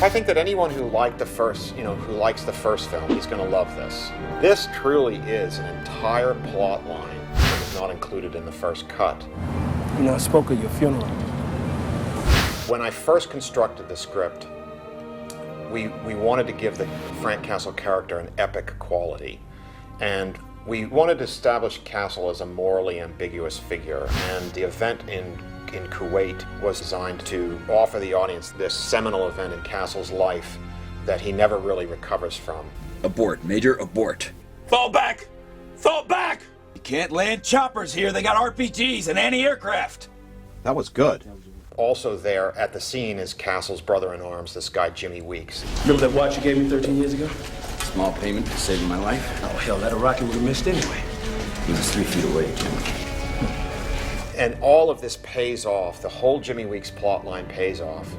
I think that anyone who liked the first, who likes the first film, he's going to love this. This truly is an entire plot line that was not included in the first cut. I spoke at your funeral. When I first constructed the script, we wanted to give the Frank Castle character an epic quality. And we wanted to establish Castle as a morally ambiguous figure. And the event in Kuwait was designed to offer the audience this seminal event in Castle's life that he never really recovers from. Abort, Major, abort. Fall back! Fall back! You can't land choppers here. They got RPGs and anti-aircraft. That was good. Also there at the scene is Castle's brother-in-arms, this guy Jimmy Weeks. Remember that watch you gave me 13 years ago? Small payment for saving my life. Oh, hell, that a rocket would have missed anyway. He was 3 feet away, Jim. And all of this pays off. The whole Jimmy Weeks plot line pays off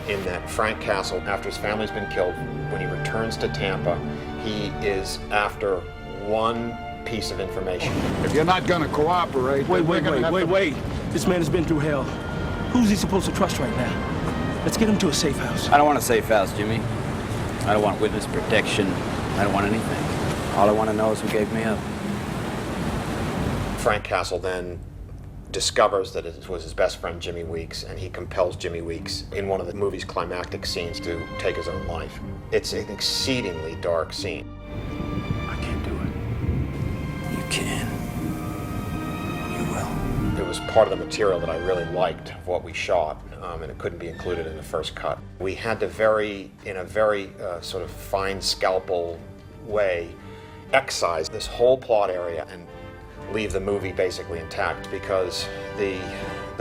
in that Frank Castle, after his family's been killed, when he returns to Tampa, he is after one piece of information. If you're not gonna cooperate, Wait. This man has been through hell. Who's he supposed to trust right now? Let's get him to a safe house. I don't want a safe house, Jimmy. I don't want witness protection. I don't want anything. All I want to know is who gave me up. Frank Castle then discovers that it was his best friend Jimmy Weeks, and he compels Jimmy Weeks in one of the movie's climactic scenes to take his own life. It's an exceedingly dark scene. I can't do it. You can. You will. It was part of the material that I really liked of what we shot, and it couldn't be included in the first cut. We had to in a very sort of fine scalpel way, excise this whole plot area and leave the movie basically intact, because the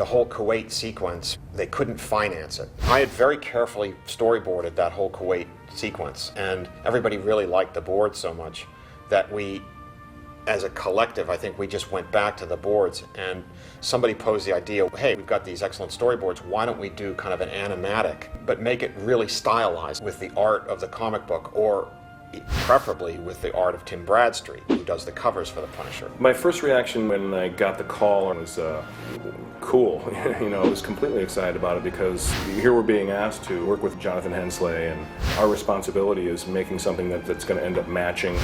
whole Kuwait sequence, they couldn't finance it. I had very carefully storyboarded that whole Kuwait sequence, and everybody really liked the board so much that we, as a collective, I think we just went back to the boards, and somebody posed the idea, hey, we've got these excellent storyboards, why don't we do kind of an animatic, but make it really stylized with the art of the comic book, or preferably with the art of Tim Bradstreet, who does the covers for The Punisher. My first reaction when I got the call was cool. I was completely excited about it, because here we're being asked to work with Jonathan Hensley, and our responsibility is making something that's going to end up matching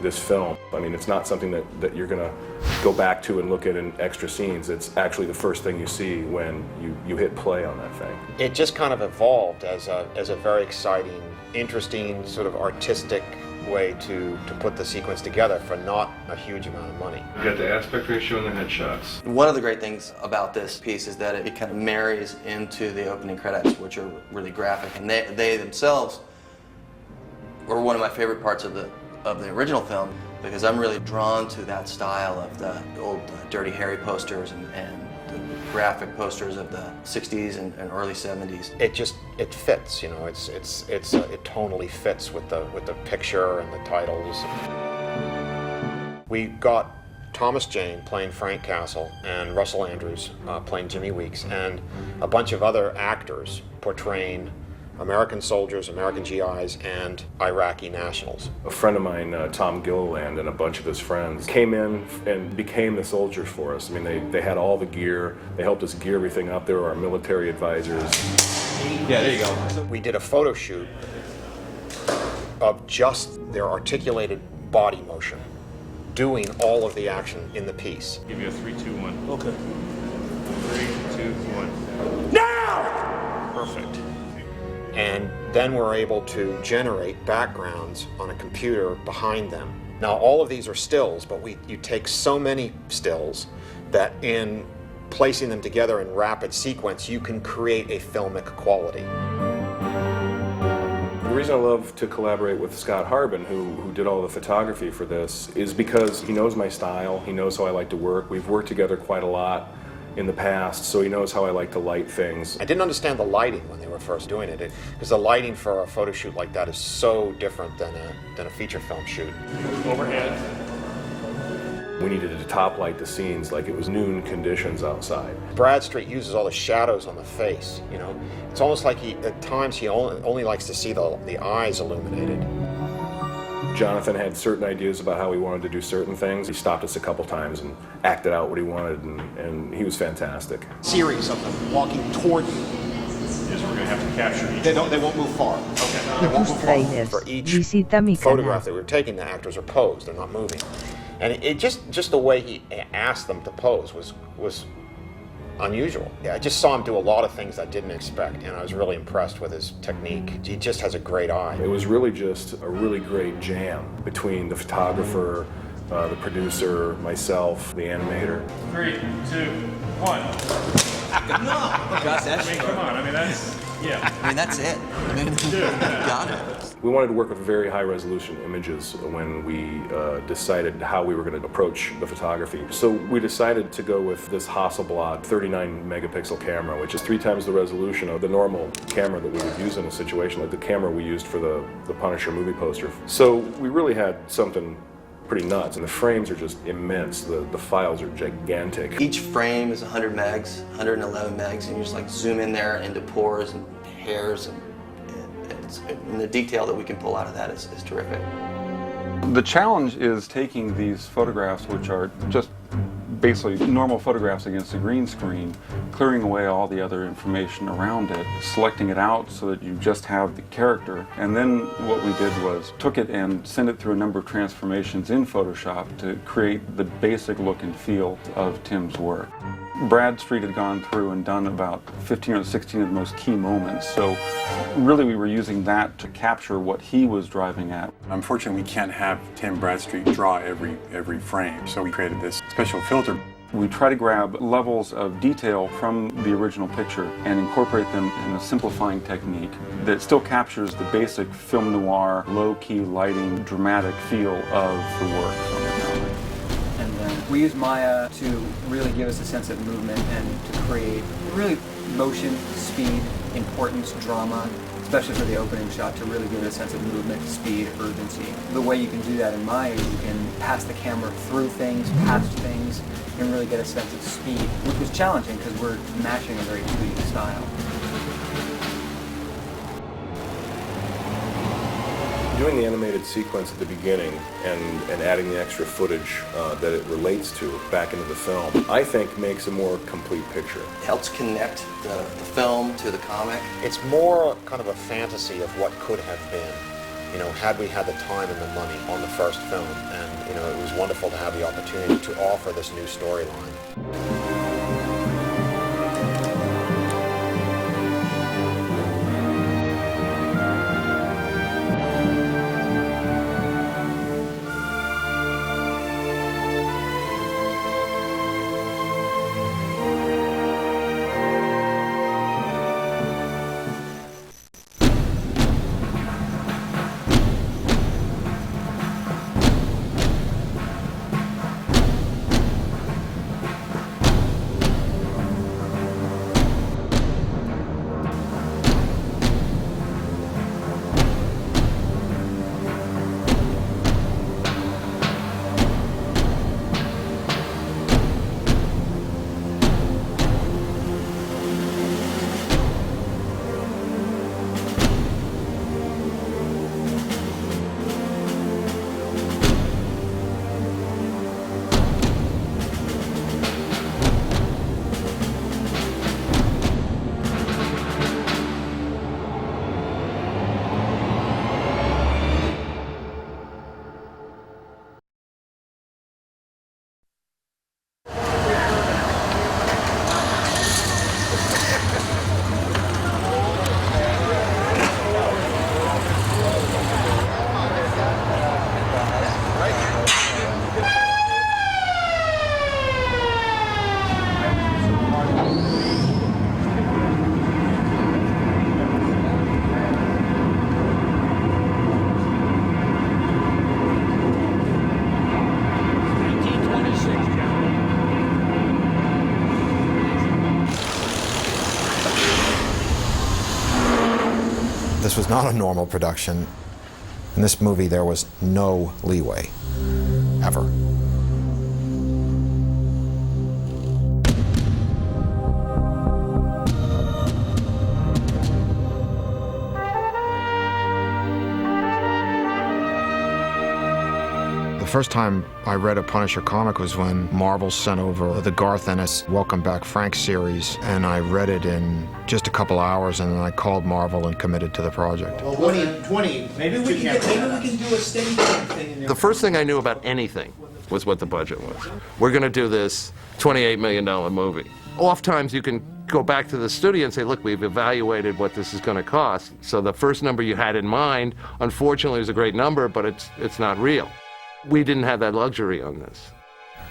this film. I mean, it's not something that you're going to go back to and look at in extra scenes. It's actually the first thing you see when you hit play on that thing. It just kind of evolved as a very exciting, interesting, sort of artistic way to put the sequence together for not a huge amount of money. You got the aspect ratio and the headshots. One of the great things about this piece is that it kind of marries into the opening credits, which are really graphic, and they themselves were one of my favorite parts of the original film, because I'm really drawn to that style of the old Dirty Harry posters and the graphic posters of the 60s and early 70s. It fits, it tonally fits with the picture and the titles. We got Thomas Jane playing Frank Castle and Russell Andrews playing Jimmy Weeks, and a bunch of other actors portraying American soldiers, American GIs, and Iraqi nationals. A friend of mine, Tom Gilliland, and a bunch of his friends came in and became the soldiers for us. I mean, they had all the gear. They helped us gear everything up. They were our military advisors. Yeah, there you go. We did a photo shoot of just their articulated body motion, doing all of the action in the piece. Give you a 3, 2, 1. Okay. 3, 2, 1. Now! Perfect. And then we're able to generate backgrounds on a computer behind them. Now, all of these are stills, but you take so many stills that in placing them together in rapid sequence, you can create a filmic quality. The reason I love to collaborate with Scott Harbin, who did all the photography for this, is because he knows my style, he knows how I like to work. We've worked together quite a lot in the past, so he knows how I like to light things. I didn't understand the lighting when they were first doing it, because the lighting for a photo shoot like that is so different than a feature film shoot. Overhead. We needed to top light the scenes like it was noon conditions outside. Bradstreet uses all the shadows on the face, It's almost like at times he only likes to see the eyes illuminated. Jonathan had certain ideas about how he wanted to do certain things. He stopped us a couple times and acted out what he wanted, and he was fantastic. Series of them walking toward you, is we're going to have to capture each They one. won't move far. Okay. They won't move far. Trailers. For each Visita mi photograph canal. that we were taking, the actors are posed, they're not moving. And it just the way he asked them to pose was unusual. Yeah, I just saw him do a lot of things I didn't expect, and I was really impressed with his technique. He just has a great eye. It was really just a really great jam between the photographer, the producer, myself, the animator. 3, 2, 1. Gosh, that's, I mean, come on. I mean, that's, yeah. I mean, that's it. I mean, got it. We wanted to work with very high resolution images when we decided how we were going to approach the photography. So we decided to go with this Hasselblad 39 megapixel camera, which is 3 times the resolution of the normal camera that we would use in a situation like the camera we used for the Punisher movie poster. So we really had something pretty nuts, and the frames are just immense. The files are gigantic. Each frame is 100 megs, 111 megs, and you just like zoom in there into pores and hairs, and the detail that we can pull out of that is terrific. The challenge is taking these photographs, which are just basically normal photographs against a green screen, clearing away all the other information around it, selecting it out so that you just have the character. And then what we did was took it and sent it through a number of transformations in Photoshop to create the basic look and feel of Tim's work. Bradstreet had gone through and done about 15 or 16 of the most key moments, so really we were using that to capture what he was driving at. Unfortunately, we can't have Tim Bradstreet draw every frame, so we created this special filter. We try to grab levels of detail from the original picture and incorporate them in a simplifying technique that still captures the basic film noir, low-key lighting, dramatic feel of the work. And then we use Maya to really give us a sense of movement and to create really motion, speed, importance, drama, especially for the opening shot, to really give it a sense of movement, speed, urgency. The way you can do that in Maya is you can pass the camera through things, past things, and really get a sense of speed, which was challenging because we're matching a very 2D style. Doing the animated sequence at the beginning and adding the extra footage that it relates to back into the film, I think makes a more complete picture. It helps connect the film to the comic. It's more kind of a fantasy of what could have been, you know, had we had the time and the money on the first film. And, you know, it was wonderful to have the opportunity to offer this new storyline. This was not a normal production. In this movie, there was no leeway, ever. The first time I read a Punisher comic was when Marvel sent over the Garth Ennis Welcome Back Frank series, and I read it in just a couple hours, and then I called Marvel and committed to the project. Well, 20, maybe we can do a steady thing in there. The first thing I knew about anything was what the budget was. We're going to do this $28 million movie. Oftentimes you can go back to the studio and say, look, we've evaluated what this is going to cost. So the first number you had in mind, unfortunately, is a great number, but it's not real. We didn't have that luxury on this.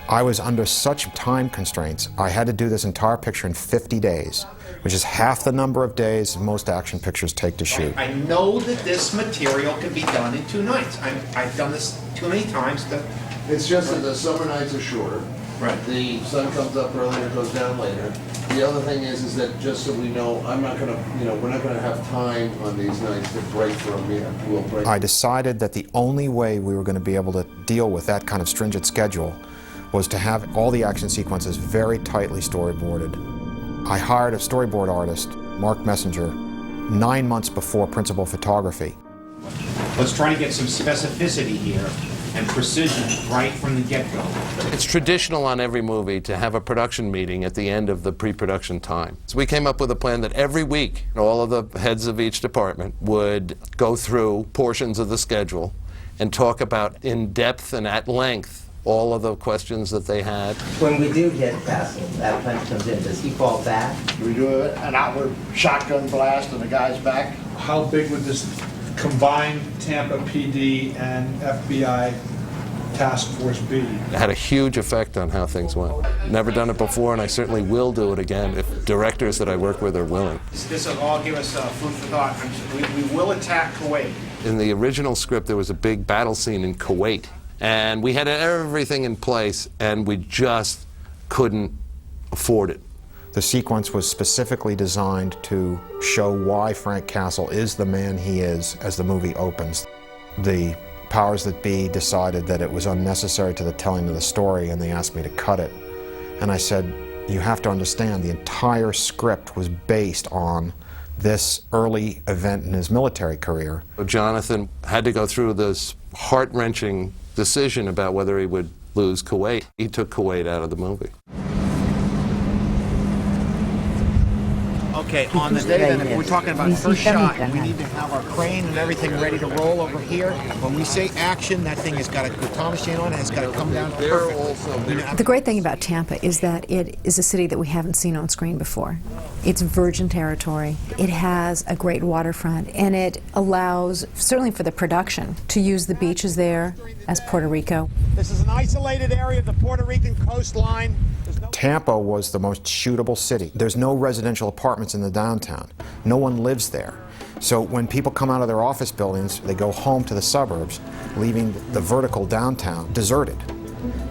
I was under such time constraints. I had to do this entire picture in 50 days, which is half the number of days most action pictures take to shoot. I know that this material can be done in 2 nights. I've done this too many times. It's just that the summer nights are shorter. Right. The sun comes up earlier, goes down later. The other thing is that just so we know, we're not gonna have time on these nights to break for a meal. We'll break. I decided that the only way we were going to be able to deal with that kind of stringent schedule was to have all the action sequences very tightly storyboarded. I hired a storyboard artist, Mark Messenger, 9 months before principal photography. Let's try to get some specificity here and precision right from the get-go. It's traditional on every movie to have a production meeting at the end of the pre-production time. So we came up with a plan that every week, all of the heads of each department would go through portions of the schedule and talk about in depth and at length all of the questions that they had. When we do hit Castle, that punch comes in, does he fall back? We do an outward shotgun blast and the guy's back. How big would this combined Tampa PD and FBI task force be? It had a huge effect on how things went. Never done it before, and I certainly will do it again if directors that I work with are willing. This will all give us food for thought. We will attack Kuwait. In the original script, there was a big battle scene in Kuwait, and we had everything in place, and we just couldn't afford it. The sequence was specifically designed to show why Frank Castle is the man he is as the movie opens. The powers that be decided that it was unnecessary to the telling of the story, and they asked me to cut it. And I said, you have to understand, the entire script was based on this early event in his military career. Jonathan had to go through this heart-wrenching decision about whether he would lose Kuwait. He took Kuwait out of the movie. Okay, on the day then, if we're talking about first shot, we need to have our crane and everything ready to roll over here. When we say action, that thing has got a guitar machine on it, it's got to come down perfect. The great thing about Tampa is that it is a city that we haven't seen on screen before. It's virgin territory. It has a great waterfront, and it allows, certainly for the production, to use the beaches there as Puerto Rico. This is an isolated area of the Puerto Rican coastline. Tampa was the most shootable city. There's no residential apartments in the downtown. No one lives there. So when people come out of their office buildings, they go home to the suburbs, leaving the vertical downtown deserted.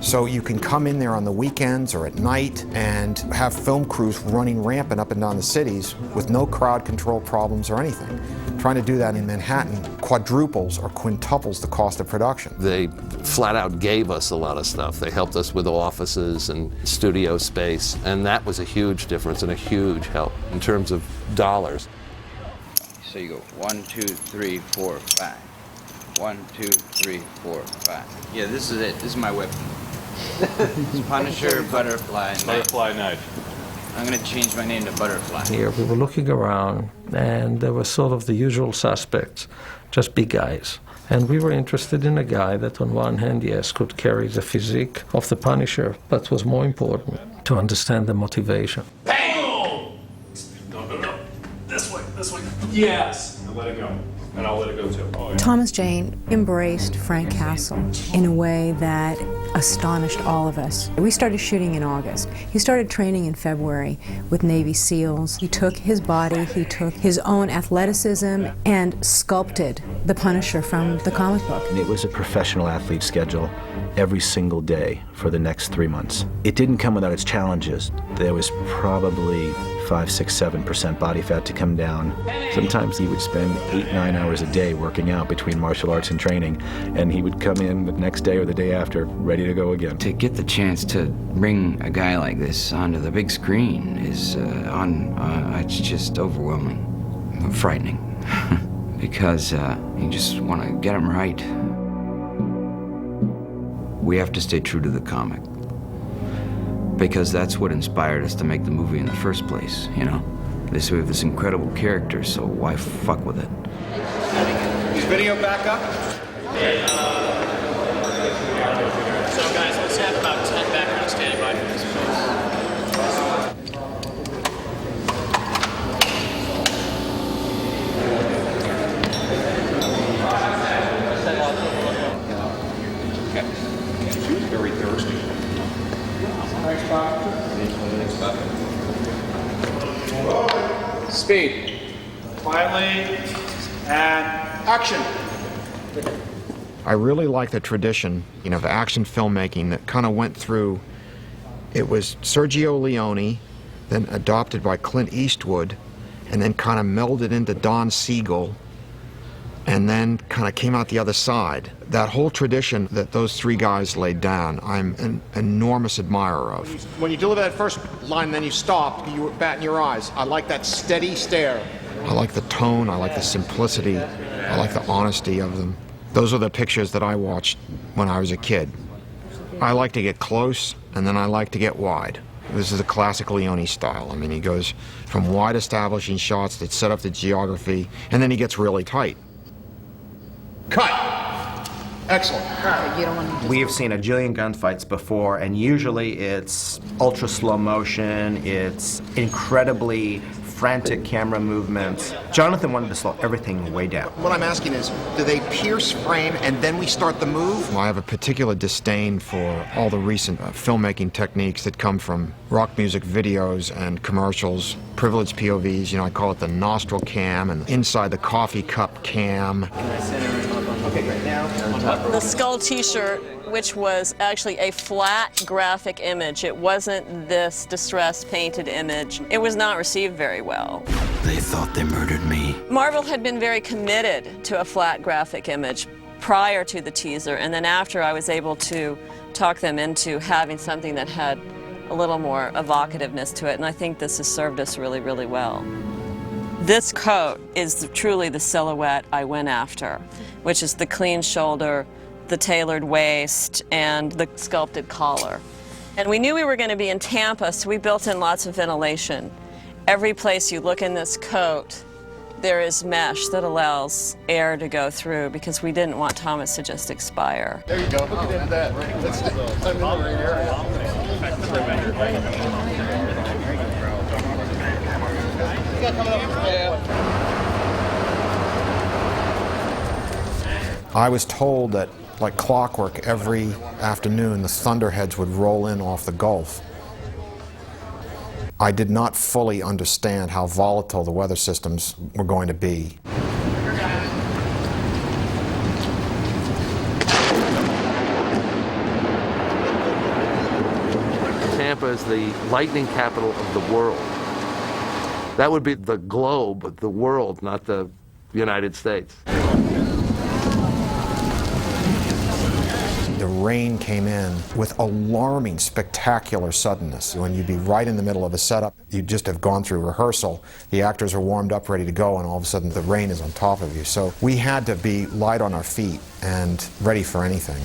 So you can come in there on the weekends or at night and have film crews running rampant up and down the cities with no crowd control problems or anything. Trying to do that in Manhattan quadruples or quintuples the cost of production. They flat out gave us a lot of stuff. They helped us with offices and studio space, and that was a huge difference and a huge help in terms of dollars. So you go 1, 2, 3, 4, 5. 1, 2, 3, 4, 5. Yeah, this is it. This is my weapon. Punisher, butterfly knife. Butterfly knife. I'm gonna change my name to Butterfly. Here we were looking around, and there were sort of the usual suspects, just big guys. And we were interested in a guy that on one hand, yes, could carry the physique of the Punisher, but was more important to understand the motivation. Bang! No. This way. Yes! And let it go. And I'll let it go too. Oh, yeah. Thomas Jane embraced Frank Castle in a way that astonished all of us. We started shooting in August. He started training in February with Navy SEALs. He took his body, he took his own athleticism and sculpted the Punisher from the comic book. It was a professional athlete schedule every single day for the next 3 months. It didn't come without its challenges. There was probably 5, 6, 7% body fat to come down. Sometimes he would spend 8, 9 hours a day working out between martial arts and training, and he would come in the next day or the day after ready to go again. To get the chance to bring a guy like this onto the big screen is it's just overwhelming, frightening, because you just want to get him right. We have to stay true to the comic. Because that's what inspired us to make the movie in the first place, you know? They say we have this incredible character, so why fuck with it? Is video back up? So guys, let's have about 10 background standing by for this She was very thirsty. Thanks, Bob. Speed. Quietly, and action. I really like the tradition, of action filmmaking that kind of went through. It was Sergio Leone, then adopted by Clint Eastwood, and then kind of melded into Don Siegel, and then kind of came out the other side. That whole tradition that those three guys laid down, I'm an enormous admirer of. When you deliver that first line, then you stop, you bat in your eyes. I like that steady stare. I like the tone, I like the simplicity, I like the honesty of them. Those are the pictures that I watched when I was a kid. I like to get close, and then I like to get wide. This is the classic Leone style. I mean, he goes from wide establishing shots that set up the geography, and then he gets really tight. Cut. Excellent. We have seen a jillion gunfights before, and usually it's ultra slow motion, it's incredibly frantic camera movements. Jonathan wanted to slow everything way down. What I'm asking is, do they pierce frame and then we start the move? I have a particular disdain for all the recent filmmaking techniques that come from rock music videos and commercials, privileged POVs, I call it the nostril cam, and inside the coffee cup cam. The skull t-shirt, which was actually a flat graphic image. It wasn't this distressed painted image. It was not received very well. They thought they murdered me. Marvel had been very committed to a flat graphic image prior to the teaser, and then after I was able to talk them into having something that had a little more evocativeness to it, and I think this has served us really, really well. This coat is truly the silhouette I went after, which is the clean shoulder, the tailored waist, and the sculpted collar. And we knew we were going to be in Tampa, so we built in lots of ventilation. Every place you look in this coat, there is mesh that allows air to go through, because we didn't want Thomas to just expire. There you go. Look at that. That's I'm in the right area. I was told that, like clockwork, every afternoon the thunderheads would roll in off the Gulf. I did not fully understand how volatile the weather systems were going to be. Tampa is the lightning capital of the world. That would be the globe, the world, not the United States. The rain came in with alarming, spectacular suddenness. When you'd be right in the middle of a setup, you'd just have gone through rehearsal, the actors are warmed up, ready to go, and all of a sudden the rain is on top of you. So we had to be light on our feet and ready for anything.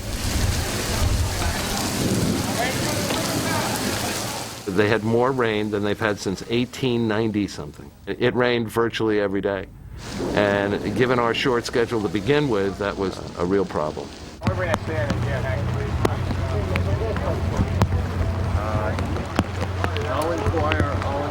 They had more rain than they've had since 1890-something. It rained virtually every day. And given our short schedule to begin with, that was a real problem. I'll inquire, I'll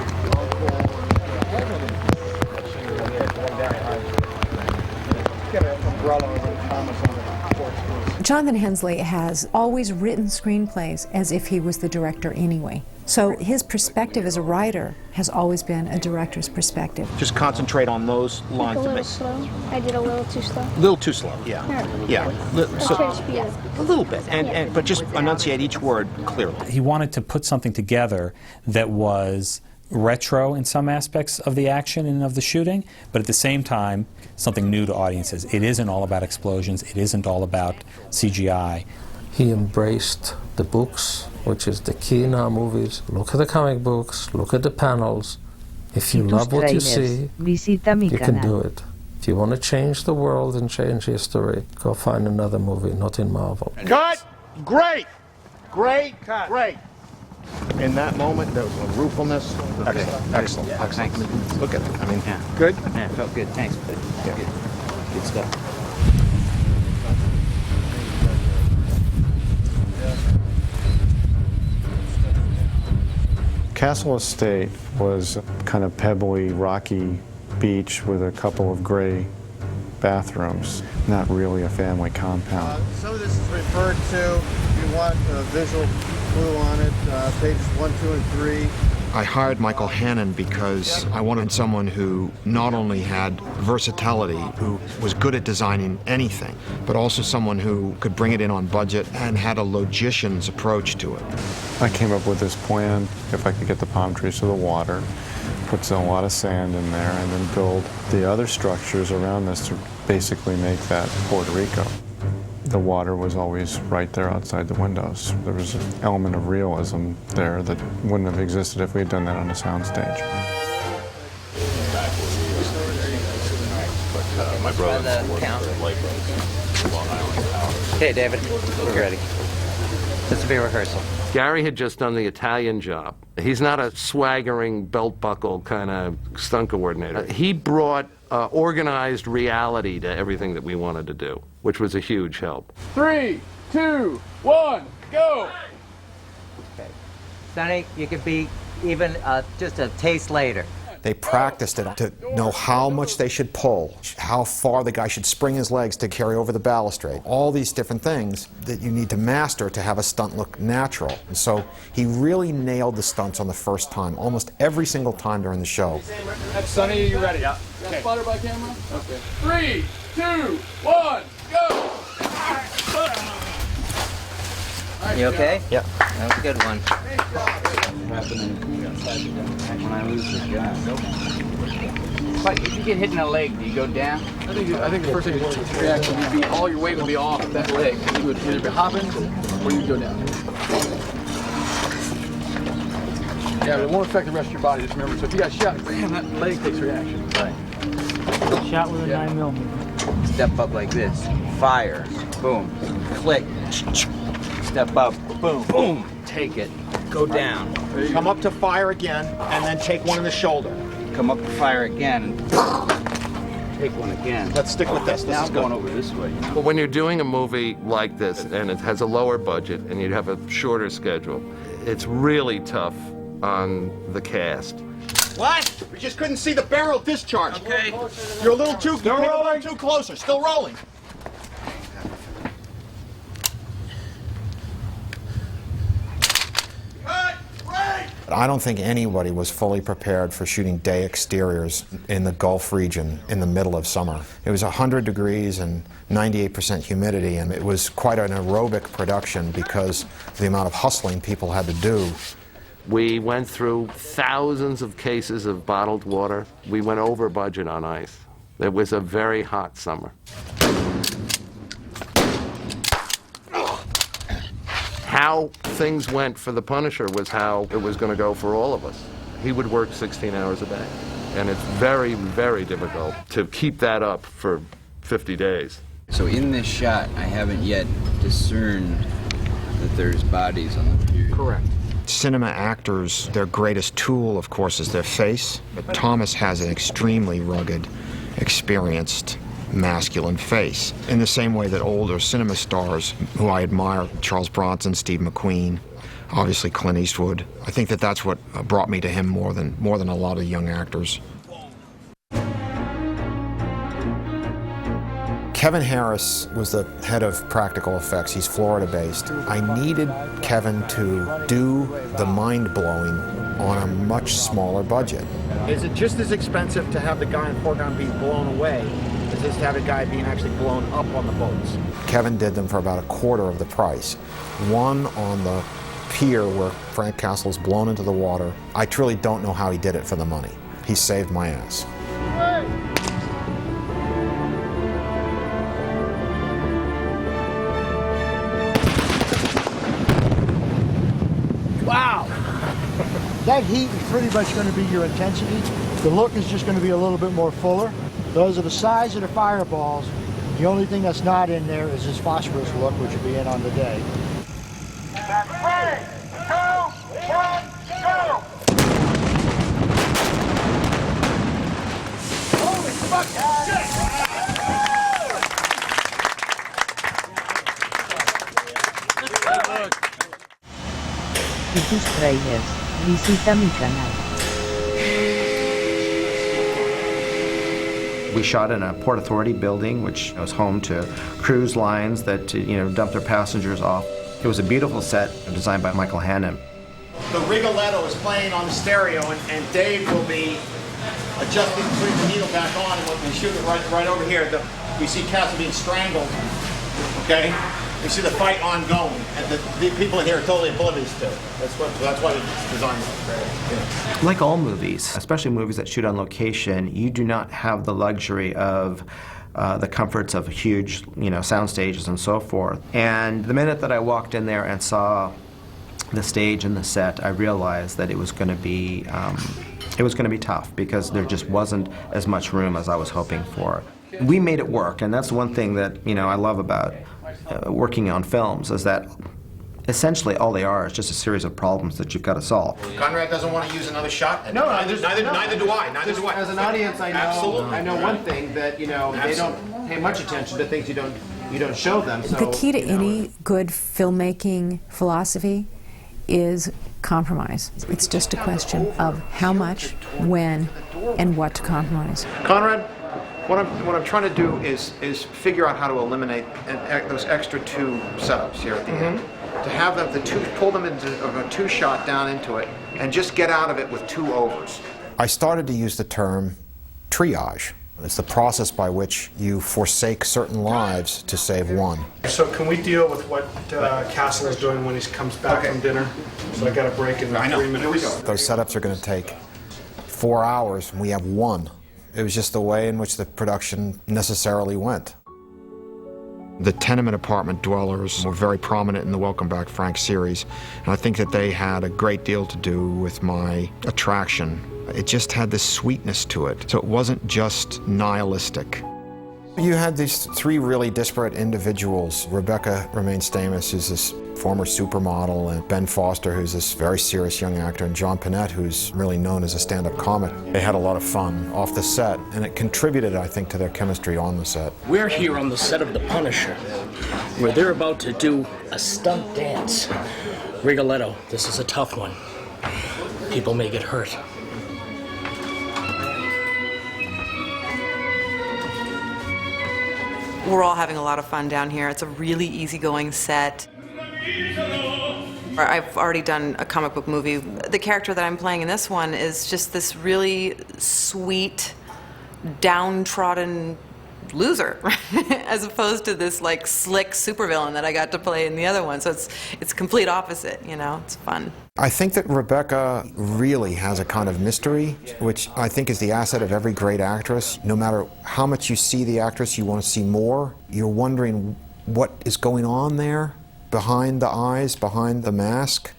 get an umbrella over Thomas on the porch. Jonathan Hensley has always written screenplays as if he was the director anyway. So his perspective as a writer has always been a director's perspective. Just concentrate on those lines. A little slow. I did a little too slow. A little too slow, yeah. Yeah. So, try to speed up. A little bit, but just enunciate each word clearly. He wanted to put something together that was retro in some aspects of the action and of the shooting, but at the same time, something new to audiences. It isn't all about explosions. It isn't all about CGI. He embraced the books, which is the key in our movies. Look at the comic books, look at the panels. If you love what you see, you can do it. If you want to change the world and change history, go find another movie, not in Marvel. Cut! Great! Great! Great! In that moment, there was a ruefulness. Excellent, excellent, Yeah, excellent. thanks. Look at it. I mean, Yeah. good? Yeah, it felt good. Thanks. Yeah. Good stuff. Castle Estate was a kind of pebbly, rocky beach with a couple of gray bathrooms. Not really a family compound. Some of this is referred to, if you want a visual clue on it, pages 1, 2, and 3. I hired Michael Hannon because I wanted someone who not only had versatility, who was good at designing anything, but also someone who could bring it in on budget and had a logician's approach to it. I came up with this plan, if I could get the palm trees to the water, put a lot of sand in there, and then build the other structures around this to basically make that Puerto Rico. The water was always right there outside the windows. There was an element of realism there that wouldn't have existed if we had done that on a soundstage. My brother worked at Lake Road, Long Island Power. Okay, David, we're ready. This will be a rehearsal. Gary had just done the Italian job. He's not a swaggering, belt-buckle kind of stunt coordinator. He brought organized reality to everything that we wanted to do, which was a huge help. 3, 2, 1, go! Okay. Sonny, you could be even just a taste later. They practiced it to know how much they should pull, how far the guy should spring his legs to carry over the balustrade. All these different things that you need to master to have a stunt look natural. And so he really nailed the stunts on the first time, almost every single time during the show. Sonny, are you ready? Yeah. Okay. Spotter by camera? Okay. 3, 2, 1, go! You okay? Yeah. That was a good one. When I lose the job. But if you get hit in the leg, do you go down? I think the first thing is reaction would be all your weight would be off that leg. You would either be hopping or you'd go down. Yeah, but it won't affect the rest of your body, just remember. So if you got shot, bam, that leg takes reaction. Right. Shot with a 9mm. Step up like this. Fire. Boom. Click. Step up. Boom. Boom. Take it. Go down. Come up to fire again, and then take one in the shoulder. Come up to fire again. Take one again. Let's stick with this. This Now is I'm good. going over this way. But when you're doing a movie like this, and it has a lower budget, and you have a shorter schedule, it's really tough on the cast. What? We just couldn't see the barrel discharge. Okay. You're a little too closer. Still rolling. I don't think anybody was fully prepared for shooting day exteriors in the Gulf region in the middle of summer. It was 100 degrees and 98% humidity, and it was quite an aerobic production because of the amount of hustling people had to do. We went through thousands of cases of bottled water. We went over budget on ice. It was a very hot summer. How things went for the Punisher was how it was going to go for all of us. He would work 16 hours a day, and it's very, very difficult to keep that up for 50 days. So in this shot, I haven't yet discerned that there's bodies on the pier. Correct. Cinema actors, their greatest tool, of course, is their face. But Thomas has an extremely rugged, experienced, masculine face. In the same way that older cinema stars, who I admire, Charles Bronson, Steve McQueen, obviously Clint Eastwood, I think that that's what brought me to him more than a lot of young actors. Kevin Harris was the head of practical effects. He's Florida-based. I needed Kevin to do the mind-blowing on a much smaller budget. Is it just as expensive to have the guy in the foreground being blown away as it is to have a guy being actually blown up on the boats? Kevin did them for about a quarter of the price. One on the pier where Frank Castle is blown into the water. I truly don't know how he did it for the money. He saved my ass. Wow! That heat is pretty much going to be your intensity. The look is just going to be a little bit more fuller. Those are the size of the fireballs. The only thing that's not in there is this phosphorus look, which will be in on the day. Y tus trailers, visita mi canal. We shot in a Port Authority building, which was home to cruise lines that dump their passengers off. It was a beautiful set designed by Michael Hannon. The Rigoletto is playing on the stereo, and Dave will be adjusting, putting the needle back on, and we'll shoot it right over here. We see Castle being strangled, okay? We see the fight ongoing, and the people in here are totally oblivious to it. That's why it's designed like that. Like all movies, especially movies that shoot on location, you do not have the luxury of the comforts of huge, sound stages and so forth. And the minute that I walked in there and saw the stage and the set, I realized that it was going to be tough because there just wasn't as much room as I was hoping for. We made it work, and that's one thing that I love about working on films, is that essentially all they are is just a series of problems that you've got to solve. Conrad doesn't want to use another shot. No, neither do I. Neither do I. As an audience, I know. Absolutely. I know one thing, that they don't pay much attention to things you don't show them. So, the key to any good filmmaking philosophy is compromise. It's just a question of how much, when, and what to compromise. Conrad, what I'm trying to do is figure out how to eliminate those extra two setups here at the end. To have them, pull them into a two-shot down into it, and just get out of it with two overs. I started to use the term triage. It's the process by which you forsake certain lives to save one. So can we deal with what Castle is doing when he comes back from dinner? So I got a break in 3 minutes. Here we go. Those setups are going to take 4 hours, and we have one. It was just the way in which the production necessarily went. The tenement apartment dwellers were very prominent in the Welcome Back Frank series, and I think that they had a great deal to do with my attraction. It just had this sweetness to it, so it wasn't just nihilistic. You had these three really disparate individuals. Rebecca Romijn-Stamos, who's this former supermodel, and Ben Foster, who's this very serious young actor, and John Panette, who's really known as a stand-up comic. They had a lot of fun off the set, and it contributed, I think, to their chemistry on the set. We're here on the set of The Punisher, where they're about to do a stunt dance. Rigoletto, this is a tough one. People may get hurt. We're all having a lot of fun down here. It's a really easygoing set. I've already done a comic book movie. The character that I'm playing in this one is just this really sweet, downtrodden loser, as opposed to this like slick supervillain that I got to play in the other one. So it's complete opposite, it's fun. I think that Rebecca really has a kind of mystery, which I think is the asset of every great actress. No matter how much you see the actress, you want to see more. You're wondering what is going on there, behind the eyes, behind the mask.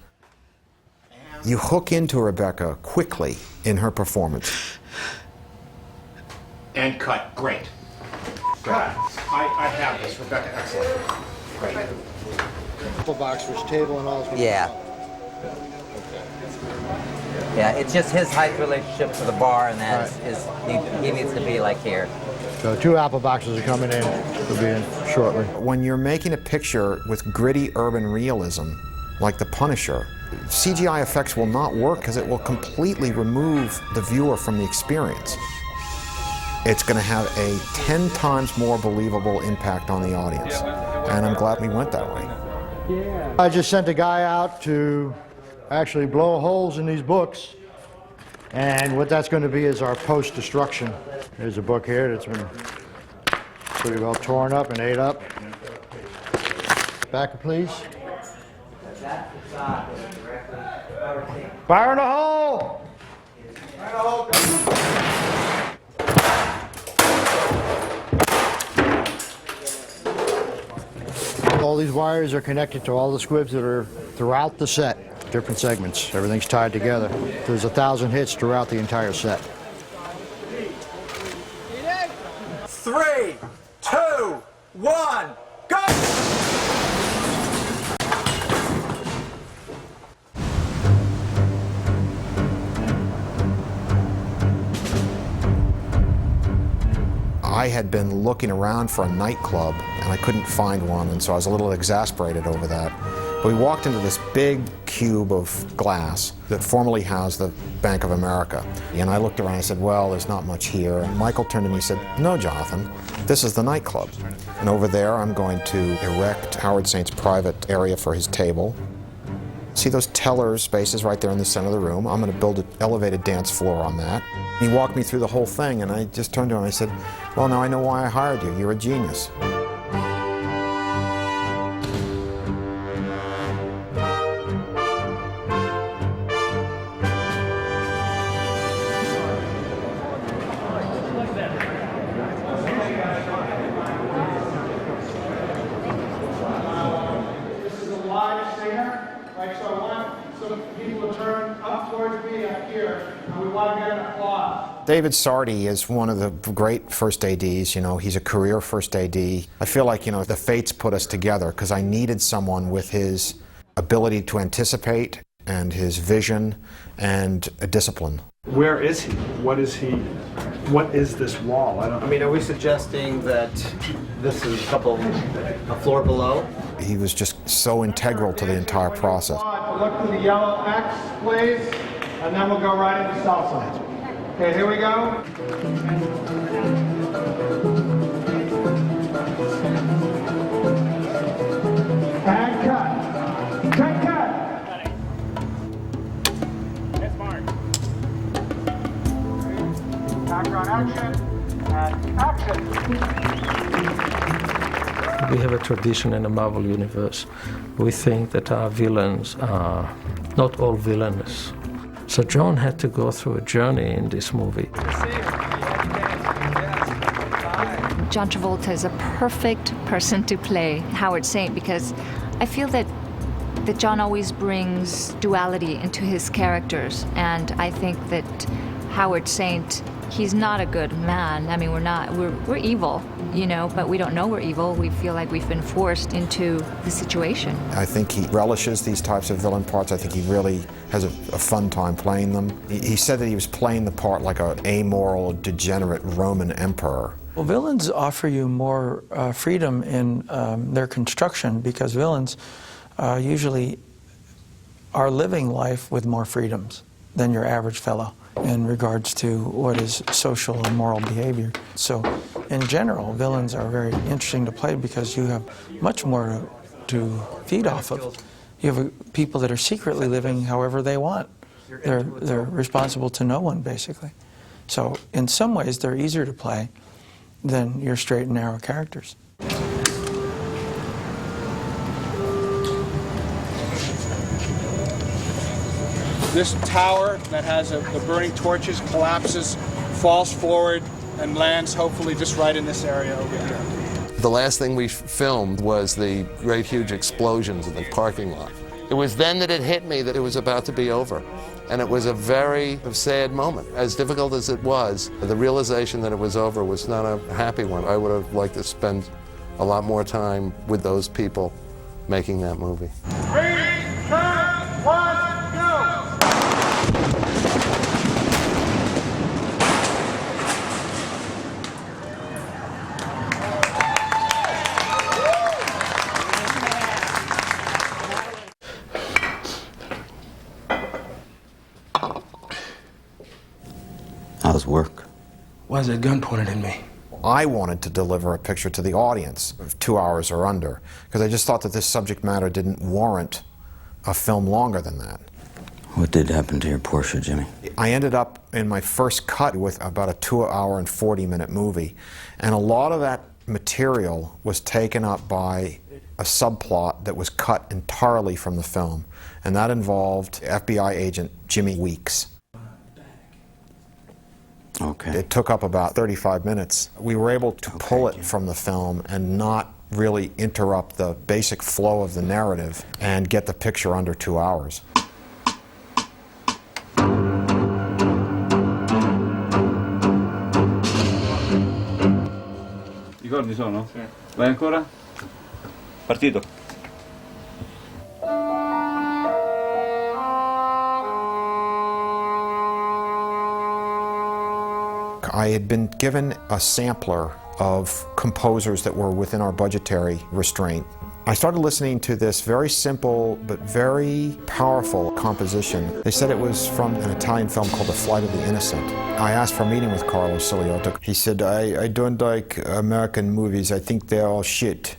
You hook into Rebecca quickly in her performance. And cut. Great. Cut. I have this. Rebecca, excellent. Great. Couple boxers, table and all. Yeah. Yeah, it's just his height relationship to the bar, and that's he needs to be like here. So 2 apple boxes are coming in. They'll be in shortly. When you're making a picture with gritty urban realism, like The Punisher, CGI effects will not work because it will completely remove the viewer from the experience. It's going to have a 10 times more believable impact on the audience. And I'm glad we went that way. I just sent a guy out to actually blow holes in these books. And what that's going to be is our post-destruction. There's a book here that's been pretty well torn up and ate up. Back, please. Fire in the hole! Fire in the hole! All these wires are connected to all the squibs that are throughout the set, different segments. Everything's tied together. There's 1,000 hits throughout the entire set. 3, 2, 1, go! I had been looking around for a nightclub, and I couldn't find one, and so I was a little exasperated over that. But we walked into this big cube of glass that formerly housed the Bank of America. And I looked around and I said, well, there's not much here. And Michael turned to me and said, no, Jonathan, this is the nightclub. And over there, I'm going to erect Howard Saint's private area for his table. See those teller spaces right there in the center of the room? I'm going to build an elevated dance floor on that. He walked me through the whole thing, and I just turned to him and I said, well, now I know why I hired you. You're a genius. David Sardi is one of the great first ADs. You know, he's a career first AD. I feel like, you know, the fates put us together because I needed someone with his ability to anticipate and his vision and a discipline. Where is he? What is he? What is this wall? I mean, are we suggesting that this is a floor below? He was just so integral to the entire process. Look for the yellow X, please, and then we'll go right into salsa. Okay, here we go. And cut. Cut. That's Mark. Background action. And action. We have a tradition in the Marvel Universe. We think that our villains are not all villainous. So John had to go through a journey in this movie. John Travolta is a perfect person to play Howard Saint because I feel that John always brings duality into his characters, and I think that Howard Saint, he's not a good man. I mean, we're evil, you know, but we don't know we're evil. We feel like we've been forced into the situation. I think he relishes these types of villain parts. I think he really has a fun time playing them. He said that he was playing the part like an amoral, degenerate Roman emperor. Well, villains offer you more freedom in their construction because villains usually are living life with more freedoms than your average fellow in regards to what is social and moral behavior. So, in general, villains are very interesting to play because you have much more to feed off of. You have people that are secretly living however they want. They're responsible to no one, basically. So, in some ways, they're easier to play than your straight and narrow characters. This tower that has the burning torches collapses, falls forward, and lands hopefully just right in this area over here. The last thing we filmed was the great huge explosions in the parking lot. It was then that it hit me that it was about to be over. And it was a very sad moment. As difficult as it was, the realization that it was over was not a happy one. I would have liked to spend a lot more time with those people making that movie. 3, 2, 1, go! How's work? Why is that gun pointed at me? I wanted to deliver a picture to the audience of 2 hours or under, because I just thought that this subject matter didn't warrant a film longer than that. What did happen to your Porsche, Jimmy? I ended up in my first cut with about a 2 hour and 40-minute movie, and a lot of that material was taken up by a subplot that was cut entirely from the film, and that involved FBI agent Jimmy Weeks. Okay. It took up about 35 minutes. We were able to pull it from the film and not really interrupt the basic flow of the narrative and get the picture under 2 hours. Ricordi sono? Sì. Vai ancora? Partito. I had been given a sampler of composers that were within our budgetary restraint. I started listening to this very simple but very powerful composition. They said it was from an Italian film called The Flight of the Innocent. I asked for a meeting with Carlos Siliotto. He said, I don't like American movies, I think they're all shit.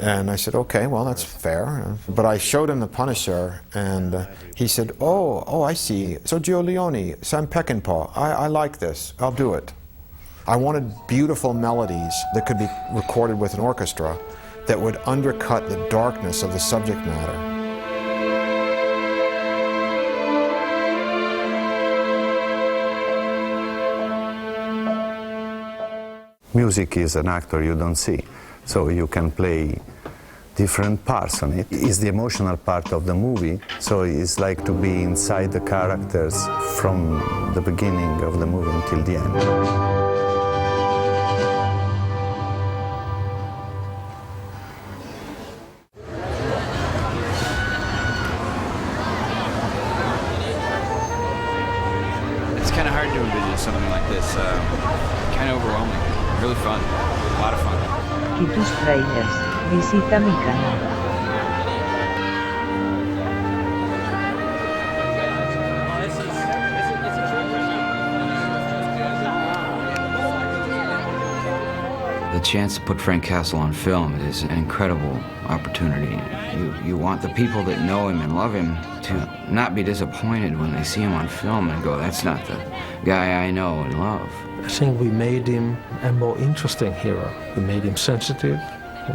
And I said, okay, well, that's fair. But I showed him The Punisher, and he said, oh, I see. Sergio Leone, Sam Peckinpah, I like this, I'll do it. I wanted beautiful melodies that could be recorded with an orchestra that would undercut the darkness of the subject matter. Music is an actor you don't see, so you can play different parts on it. It's the emotional part of the movie, so it's like to be inside the characters from the beginning of the movie until the end. Something like this, kind of overwhelming, really fun, a lot of fun. Y tus trailers, visita mi canal. The chance to put Frank Castle on film is an incredible opportunity. You want the people that know him and love him to not be disappointed when they see him on film and go, that's not the guy I know and love. I think we made him a more interesting hero. We made him sensitive.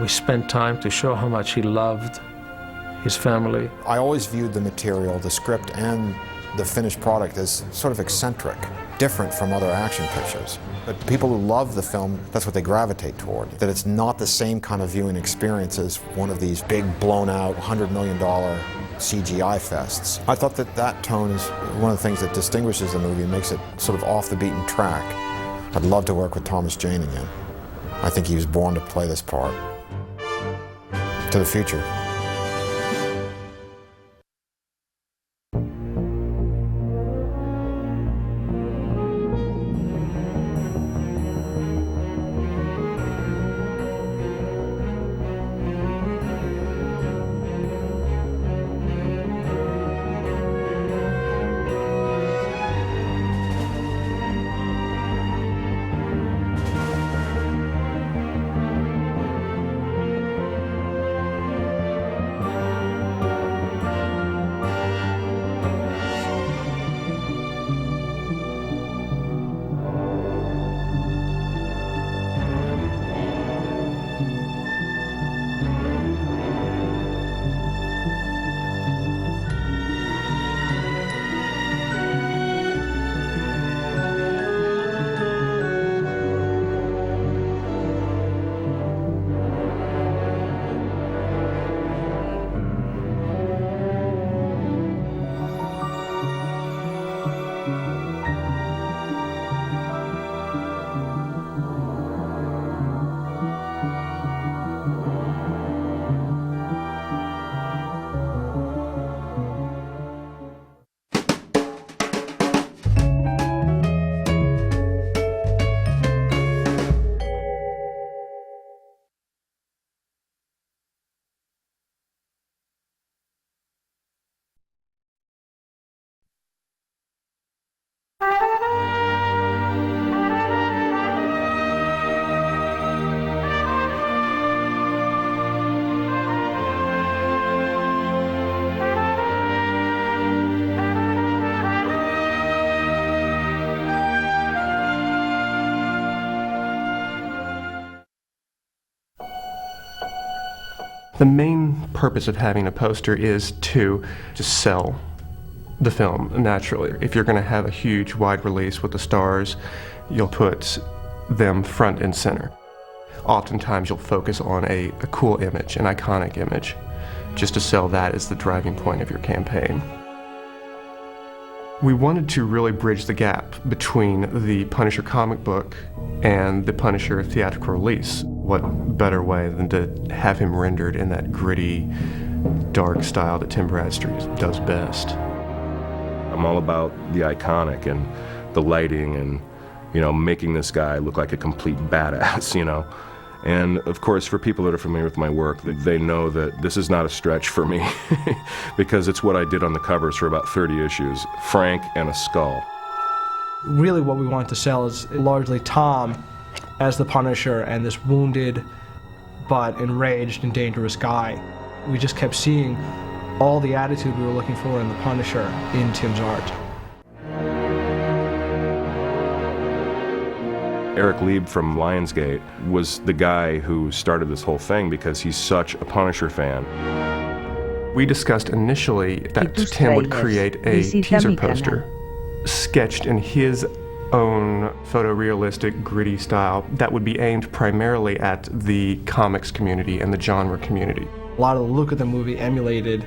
We spent time to show how much he loved his family. I always viewed the material, the script and the finished product as sort of eccentric, different from other action pictures. But people who love the film, that's what they gravitate toward. That it's not the same kind of viewing experience as one of these big, blown-out, $100 million CGI fests. I thought that that tone is one of the things that distinguishes the movie and makes it sort of off the beaten track. I'd love to work with Thomas Jane again. I think he was born to play this part. To the future. The main purpose of having a poster is to just sell the film naturally. If you're going to have a huge wide release with the stars, you'll put them front and center. Oftentimes you'll focus on a cool image, an iconic image, just to sell that as the driving point of your campaign. We wanted to really bridge the gap between the Punisher comic book and the Punisher theatrical release. What better way than to have him rendered in that gritty, dark style that Tim Bradstreet does best. I'm all about the iconic and the lighting and you know, making this guy look like a complete badass, you know. And of course, for people that are familiar with my work, they know that this is not a stretch for me because it's what I did on the covers for about 30 issues, Frank and a skull. Really what we want to sell is largely Tom as the Punisher and this wounded but enraged and dangerous guy. We just kept seeing all the attitude we were looking for in the Punisher in Tim's art. Eric Lieb from Lionsgate was the guy who started this whole thing because he's such a Punisher fan. We discussed initially that Tim would create a teaser poster sketched in his own photorealistic, gritty style that would be aimed primarily at the comics community and the genre community. A lot of the look of the movie emulated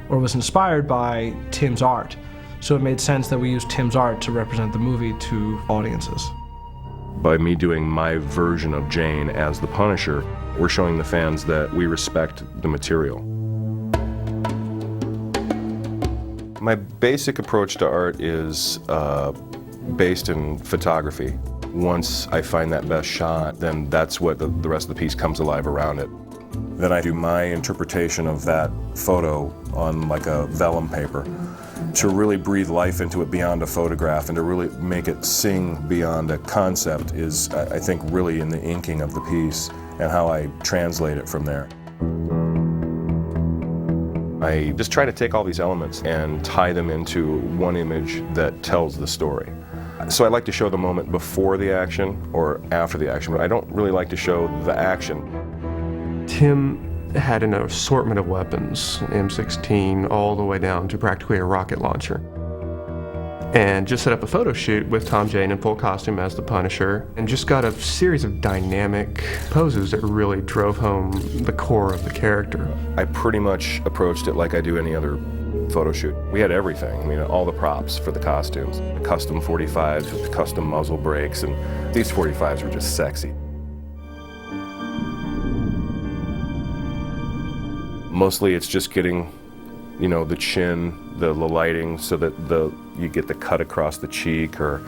or was inspired by Tim's art, so it made sense that we used Tim's art to represent the movie to audiences. By me doing my version of Jane as the Punisher, we're showing the fans that we respect the material. My basic approach to art is based in photography. Once I find that best shot, then that's what the rest of the piece comes alive around it. Then I do my interpretation of that photo on like a vellum paper to really breathe life into it beyond a photograph and to really make it sing beyond a concept is, I think, really in the inking of the piece and how I translate it from there. I just try to take all these elements and tie them into one image that tells the story. So I like to show the moment before the action or after the action, but I don't really like to show the action. Tim had an assortment of weapons, M16, all the way down to practically a rocket launcher. And just set up a photo shoot with Tom Jane in full costume as the Punisher, and just got a series of dynamic poses that really drove home the core of the character. I pretty much approached it like I do any other photo shoot. We had everything, I mean, all the props for the costumes. The custom 45s with custom muzzle brakes, and these 45s were just sexy. Mostly it's just getting, you know, the chin, the lighting, so that you get the cut across the cheek, or,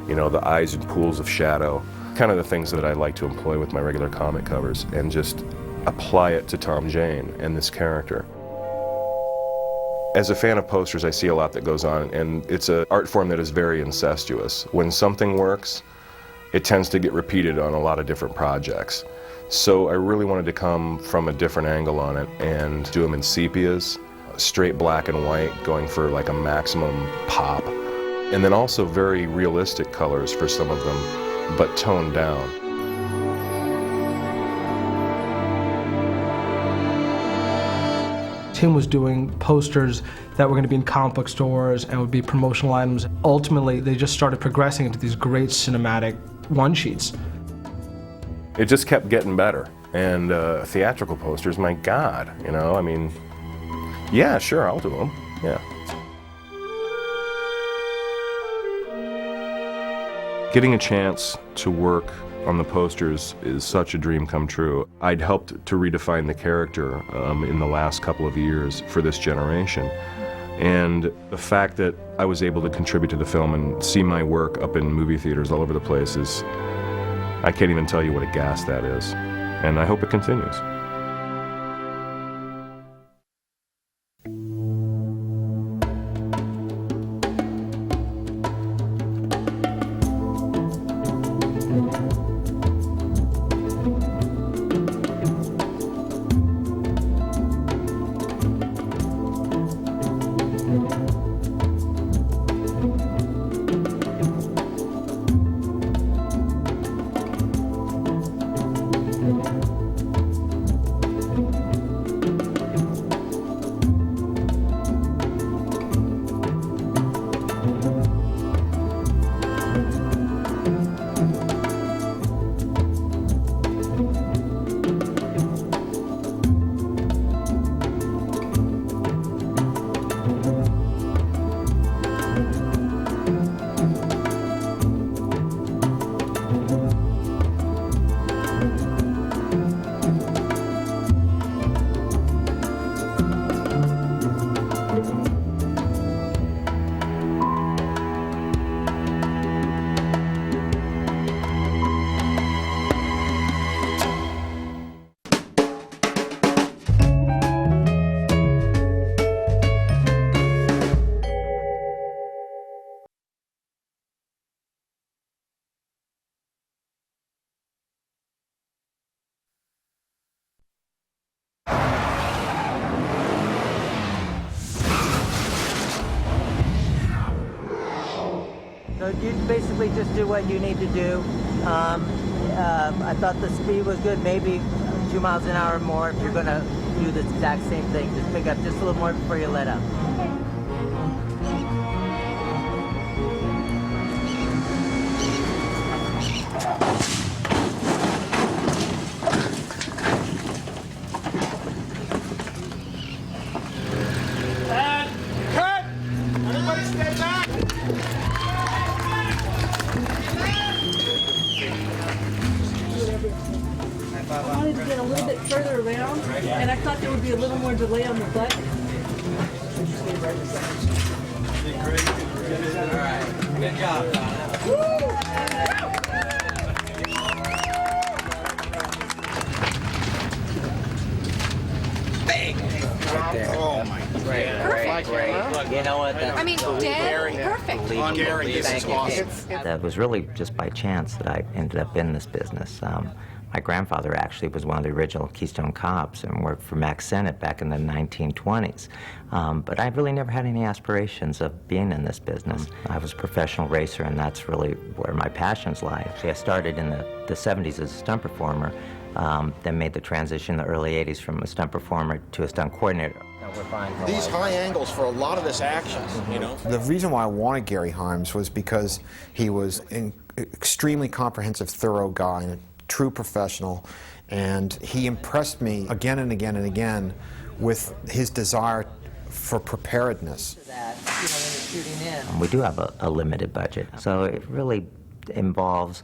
you know, the eyes in pools of shadow. Kind of the things that I like to employ with my regular comic covers, and just apply it to Tom Jane and this character. As a fan of posters, I see a lot that goes on, and it's an art form that is very incestuous. When something works, it tends to get repeated on a lot of different projects. So I really wanted to come from a different angle on it and do them in sepias, straight black and white, going for like a maximum pop. And then also very realistic colors for some of them, but toned down. Tim was doing posters that were going to be in comic book stores and would be promotional items. Ultimately, they just started progressing into these great cinematic one-sheets. It just kept getting better. And theatrical posters, my God, you know, I mean, yeah, sure, I'll do them, yeah. Getting a chance to work on the posters is such a dream come true. I'd helped to redefine the character in the last couple of years for this generation. And the fact that I was able to contribute to the film and see my work up in movie theaters all over the place is, I can't even tell you what a gas that is. And I hope it continues. you basically just do what you need to do. I thought the speed was good, maybe 2 miles an hour more. If you're going to do the exact same thing, just pick up just a little more before you let up. I wanted to get a little bit further around, and I thought there would be a little more delay on the butt. All right, good job, Donna. Oh my God. Great. You know what? I mean, dead perfect. Gary, this is awesome. That was really just by chance that I ended up in this business. My grandfather actually was one of the original Keystone Cops and worked for Max Sennett back in the 1920s. But I really never had any aspirations of being in this business. I was a professional racer, and that's really where my passions lie. Actually, I started in the 70s as a stunt performer, then made the transition in the early 80s from a stunt performer to a stunt coordinator. These high angles for a lot of this action, you know? The reason why I wanted Gary Himes was because he was an extremely comprehensive, thorough guy, and a true professional, and he impressed me again and again and again with his desire for preparedness. We do have a limited budget, so it really involves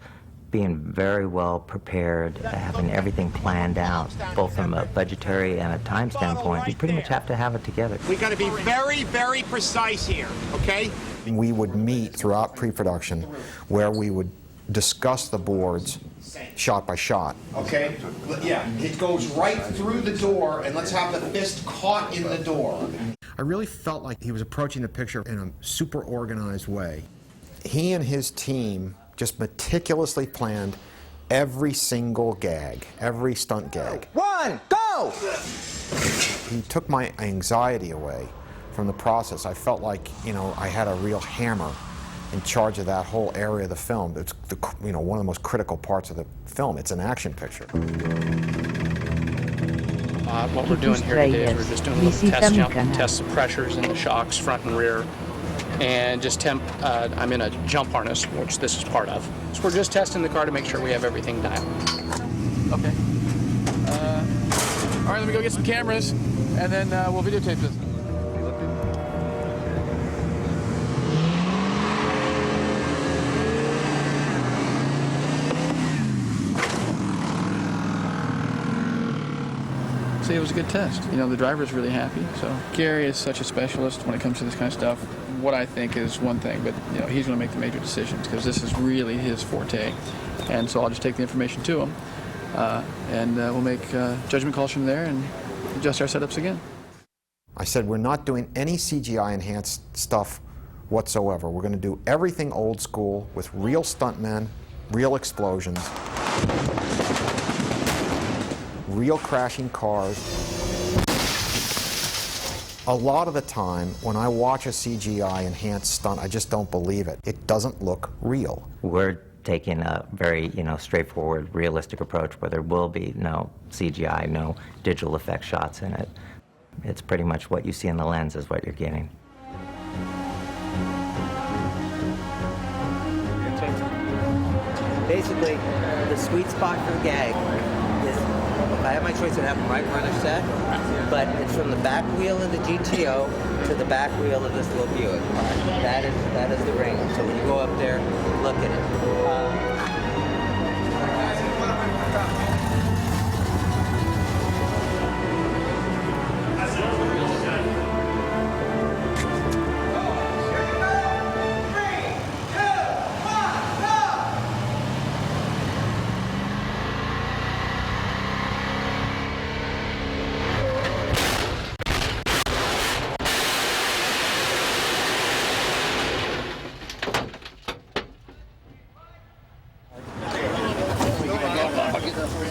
being very well prepared, having everything planned out, both from a budgetary and a time standpoint. You pretty much have to have it together. We got to be very, very precise here, okay? We would meet throughout pre-production where we would discuss the boards shot by shot. Okay? Yeah, it goes right through the door, and let's have the fist caught in the door. I really felt like he was approaching the picture in a super organized way. He and his team just meticulously planned every single gag, every stunt gag. One, go! He took my anxiety away from the process. I felt like, you know, I had a real hammer in charge of that whole area of the film. It's one of the most critical parts of the film. It's an action picture. What we're doing here today is we're just doing a little test jump, test the pressures in the shocks, front and rear, and just I'm in a jump harness, which this is part of. So we're just testing the car to make sure we have everything dialed. Okay. All right, let me go get some cameras, and then we'll videotape this. It was a good test. You know, the driver's really happy. So Gary is such a specialist when it comes to this kind of stuff. What I think is one thing, but you know, he's going to make the major decisions because this is really his forte. And so I'll just take the information to him, and we'll make judgment calls from there and adjust our setups again. I said, we're not doing any CGI enhanced stuff whatsoever. We're going to do everything old school with real stuntmen, real explosions, real crashing cars. A lot of the time, when I watch a CGI enhanced stunt, I just don't believe it. It doesn't look real. We're taking a very, straightforward, realistic approach where there will be no CGI, no digital effect shots in it. It's pretty much what you see in the lens is what you're getting. Basically, the sweet spot for the gag is, if I have my choice, I'd have them right where they're set, but it's from the back wheel of the GTO to the back wheel of this little Buick. That is the ring. So when you go up there, look at it.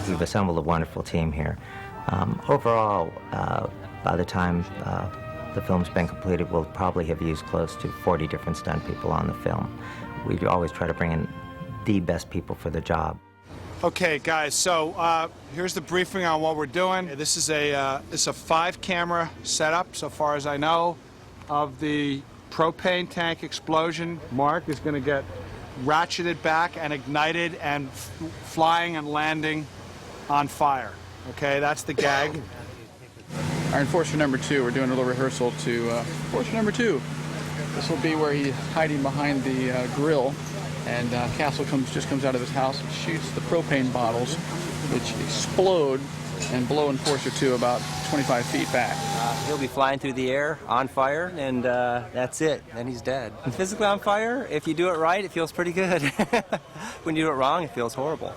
We've assembled a wonderful team here. Overall, by the time the film's been completed, we'll probably have used close to 40 different stunt people on the film. we always try to bring in the best people for the job. Okay, guys, so here's the briefing on what we're doing. This is a 5-camera setup, so far as I know, of the propane tank explosion. Mark is going to get ratcheted back and ignited and flying and landing on fire. Okay, that's the gag. All right, Enforcer number 2, we're doing a little rehearsal to Enforcer number 2. This will be where he's hiding behind the grill, and Castle just comes out of his house and shoots the propane bottles, which explode and blow Enforcer 2 about 25 feet back. He'll be flying through the air on fire, and that's it. Then he's dead. And physically on fire, if you do it right, it feels pretty good. When you do it wrong, it feels horrible.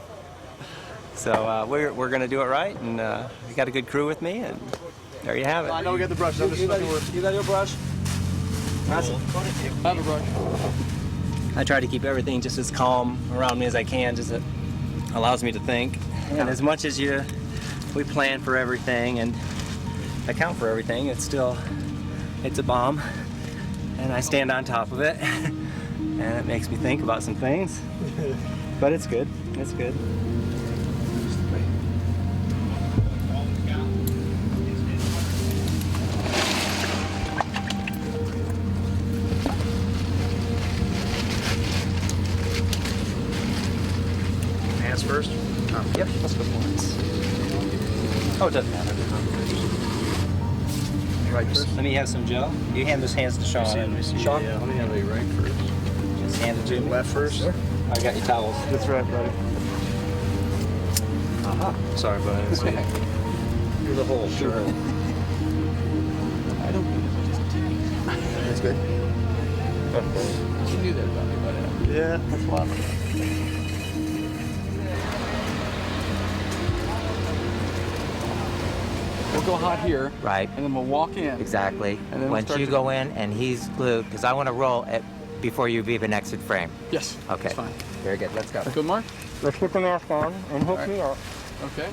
So we're going to do it right, and we got a good crew with me, and there you have it. I know we got the brush. You got your brush? I have a brush. I try to keep everything just as calm around me as I can, just it allows me to think. And as much as we plan for everything and account for everything, it's a bomb, and I stand on top of it, and it makes me think about some things. But it's good. It's good. Hands first? Yep, let's go once. Oh, it doesn't matter. Right first? Let me have some Joe. You hand those hands to Sean. Sean? Let me have a right first. Just hand it to me. Left first? Sure. I got your towels. That's right, buddy. Sorry, but I didn't see it. You're the hole. Sure. I don't That's good. You knew that about me, buddy. Yeah, that's wild. We'll go hot here. Right. And then we'll walk in. Exactly. And then we'll Once start you to- go in and he's glued, because I want to roll it before you even exit frame. Yes. Okay. That's fine. Very good. Let's go. Good, Mark? Let's put the mask on and hook me up. Okay.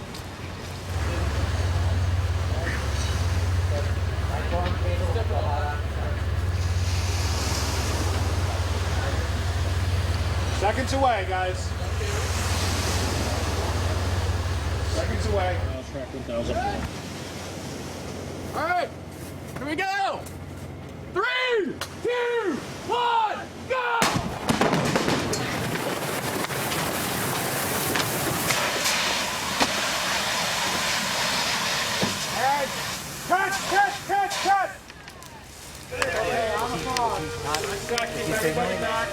Seconds away, guys. Seconds away. All right. Here we go. 3, 2, 1, go! Cut! Okay, on the pause. Everybody back.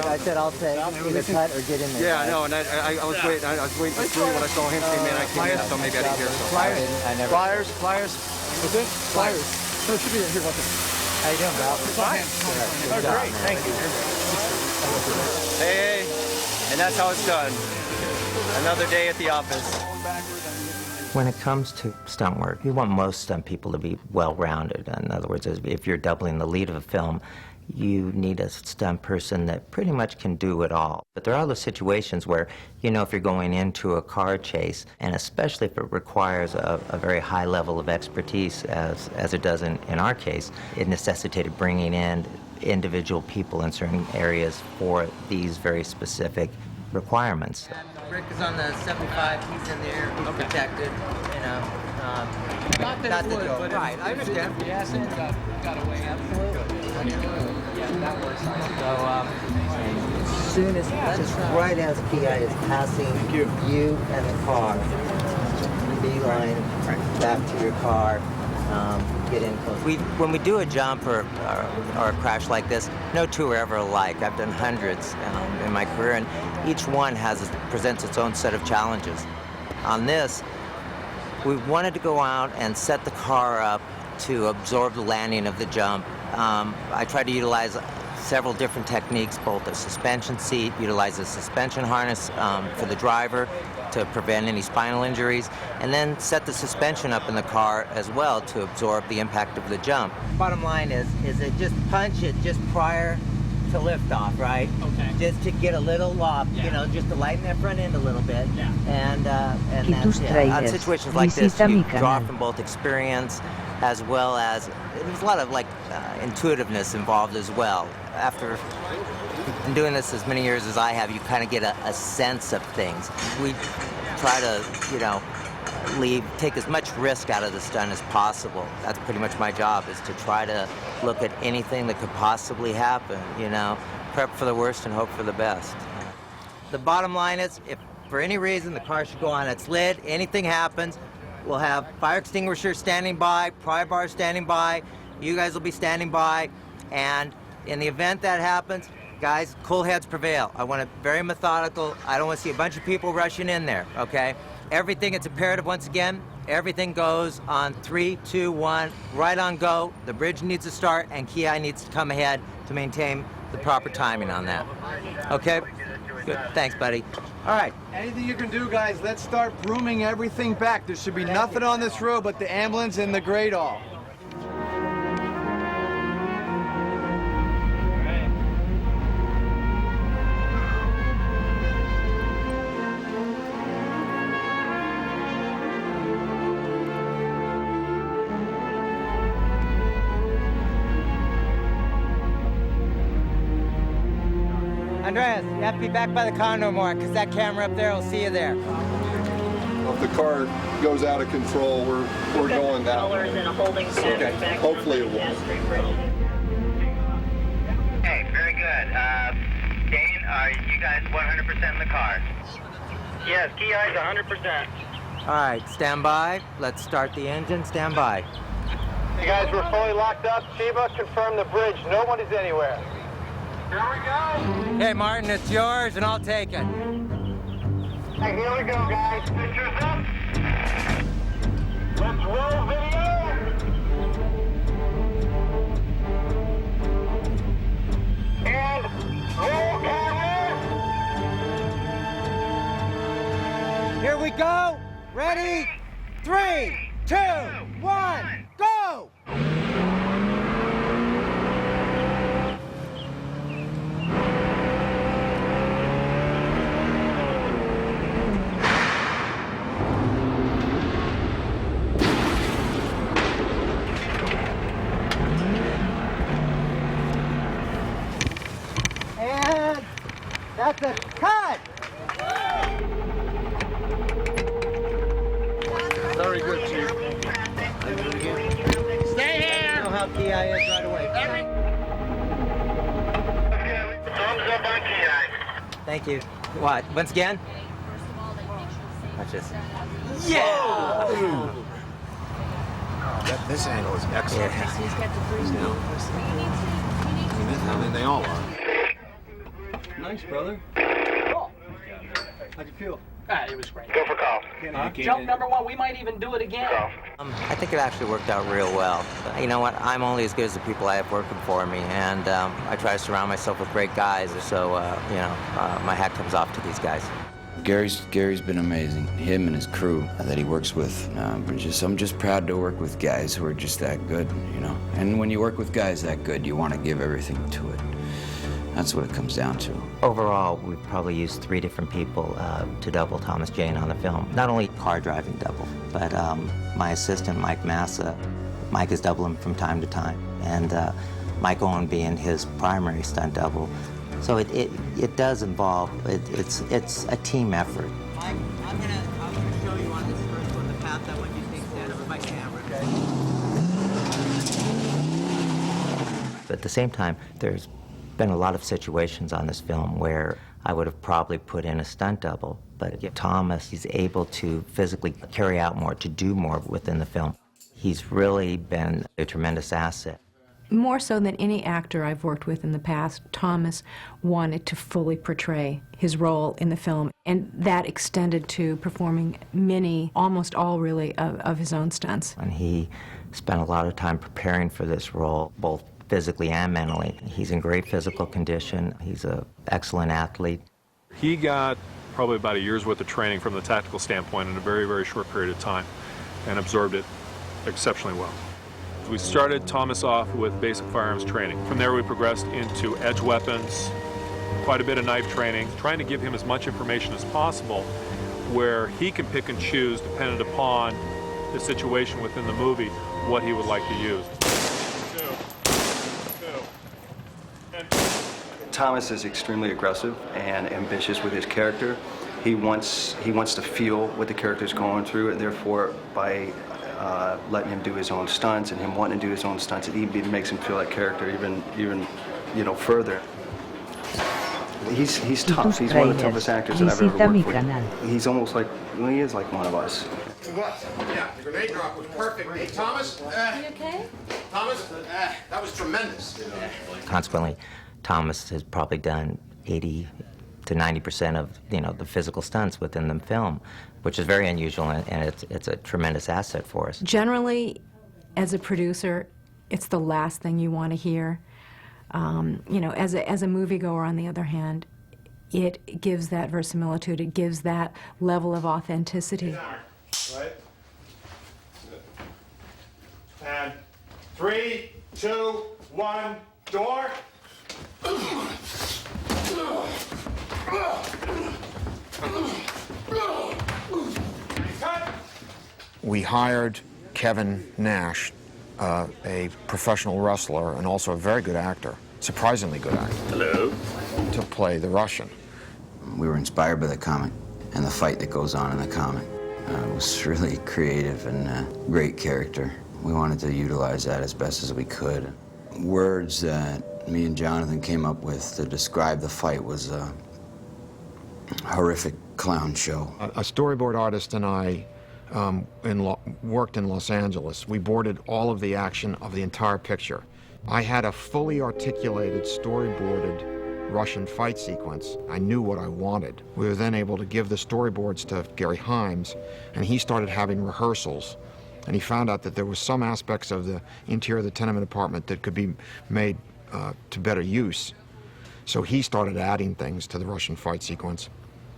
I said I'll take either cut or get in there. Yeah, I know, and I was waiting. I was waiting to see when I saw him say, "Man, I can't," so maybe I didn't hear. Flyers. What's it? Flyers. So it should be here. What's it? How you doing, Val? Fine. Oh, great, thank you. Hey, and that's how it's done. Another day at the office. When it comes to stunt work, you want most stunt people to be well-rounded. In other words, if you're doubling the lead of a film, you need a stunt person that pretty much can do it all. But there are those situations where, you know, if you're going into a car chase, and especially if it requires a very high level of expertise, as it does in our case, it necessitated bringing in individual people in certain areas for these very specific requirements. Rick is on the 75, he's in there, he's protected, you know. Not that it would, but right, I understand. If the acid got away, absolutely. Yeah, that works. As soon as, just right as PI is passing you and the car, beeline back to your car, get in close. When we do a jump or a crash like this, no two are ever alike. I've done hundreds in my career, and each one presents its own set of challenges. On this, we wanted to go out and set the car up to absorb the landing of the jump. I tried to utilize several different techniques, both a suspension seat, utilize a suspension harness for the driver to prevent any spinal injuries, and then set the suspension up in the car as well to absorb the impact of the jump. Bottom line is it just punch it just prior to liftoff, right? Okay. Just to get a little loft, you know, just to lighten that front end a little bit. Yeah. And that's it. On situations like this, you draw from both experience as well as there's a lot of like intuitiveness involved as well. After doing this as many years as I have, you kind of get a sense of things. We try to, you know, take as much risk out of the stunt as possible. That's pretty much my job, is to try to look at anything that could possibly happen, you know, prep for the worst and hope for the best. The bottom line is, if for any reason the car should go on its lid, anything happens, we'll have fire extinguishers standing by, pry bars standing by, you guys will be standing by, and in the event that happens, guys, cool heads prevail. I want it very methodical. I don't want to see a bunch of people rushing in there, okay? Everything, it's imperative once again, everything goes on 3, 2, 1, right on go. The bridge needs to start and Ki needs to come ahead to maintain the proper timing on that. Okay? Good. Thanks, buddy. All right. Anything you can do, guys, let's start brooming everything back. There should be nothing on this road but the ambulance and the Great Hall. Andreas, you have to be back by the car no more, because that camera up there will see you there. If the car goes out of control, we're going that way. Okay. Hopefully it won't. Okay, very good. Dane, are you guys 100% in the car? Yes, Ki is 100%. All right, stand by. Let's start the engine. Stand by. You guys, we're fully locked up. Sheba, confirm the bridge. No one is anywhere. Here we go. Okay, Martin, it's yours, and I'll take it. Hey, here we go, guys. Pictures up. Let's roll video. And roll camera. Here we go. Ready? 3, 2, 1, go! And that's a cut! Very good, Chief. Stay here! I know how Ki is right away. Thumbs up on Ki. Thank you. What? Once again? Watch this. Yeah! This angle is excellent. Yeah. He's got the first name. I mean, they all are. Nice, brother. Cool. How'd you feel? It was great. Go for call. Jump number 1, we might even do it again. I think it actually worked out real well. You know what? I'm only as good as the people I have working for me, and I try to surround myself with great guys, so, you know, my hat comes off to these guys. Gary's been amazing. Him and his crew that he works with. I'm just proud to work with guys who are just that good, you know. And when you work with guys that good, you want to give everything to it. That's what it comes down to. Overall, we've probably used 3 different people to double Thomas Jane on the film. Not only car driving double, but my assistant, Mike Massa. Mike is doubling from time to time. And Mike Owen being his primary stunt double. So it does involve, it's a team effort. Mike, I'm gonna show you on this first one the path that one you think stand over my camera. But at the same time, there's been a lot of situations on this film where I would have probably put in a stunt double, but Thomas, he's able to physically carry out more, to do more within the film. He's really been a tremendous asset. More so than any actor I've worked with in the past, Thomas wanted to fully portray his role in the film, and that extended to performing many, almost all really, of his own stunts. And he spent a lot of time preparing for this role, both physically and mentally. He's in great physical condition. He's an excellent athlete. He got probably about a year's worth of training from the tactical standpoint in a very, very short period of time and absorbed it exceptionally well. We started Thomas off with basic firearms training. From there we progressed into edge weapons, quite a bit of knife training, trying to give him as much information as possible where he can pick and choose, dependent upon the situation within the movie, what he would like to use. Thomas is extremely aggressive and ambitious with his character. He wants to feel what the character's going through, and therefore, by letting him do his own stunts and him wanting to do his own stunts, it even makes him feel that character even further. He's tough. He's one of the toughest actors that I've ever worked with. He's almost like, well, he is like one of us. What? Yeah, the grenade drop was perfect. Hey, Thomas? You okay? Thomas? That was tremendous. Consequently, Thomas has probably done 80 to 90% of the physical stunts within the film, which is very unusual, and it's a tremendous asset for us. Generally, as a producer, it's the last thing you want to hear. As a moviegoer, on the other hand, it gives that verisimilitude, it gives that level of authenticity. Right? And 3, 2, 1, door. We hired Kevin Nash, a professional wrestler and also a very good actor, surprisingly good actor. Hello. To play the Russian. We were inspired by the comic and the fight that goes on in the comic. It was really creative and great character. We wanted to utilize that as best as we could. Words that me and Jonathan came up with to describe the fight was a horrific clown show. A storyboard artist and I worked in Los Angeles. We boarded all of the action of the entire picture. I had a fully articulated, storyboarded Russian fight sequence. I knew what I wanted. We were then able to give the storyboards to Gary Himes, and he started having rehearsals. And he found out that there was some aspects of the interior of the tenement apartment that could be made to better use. So he started adding things to the Russian fight sequence,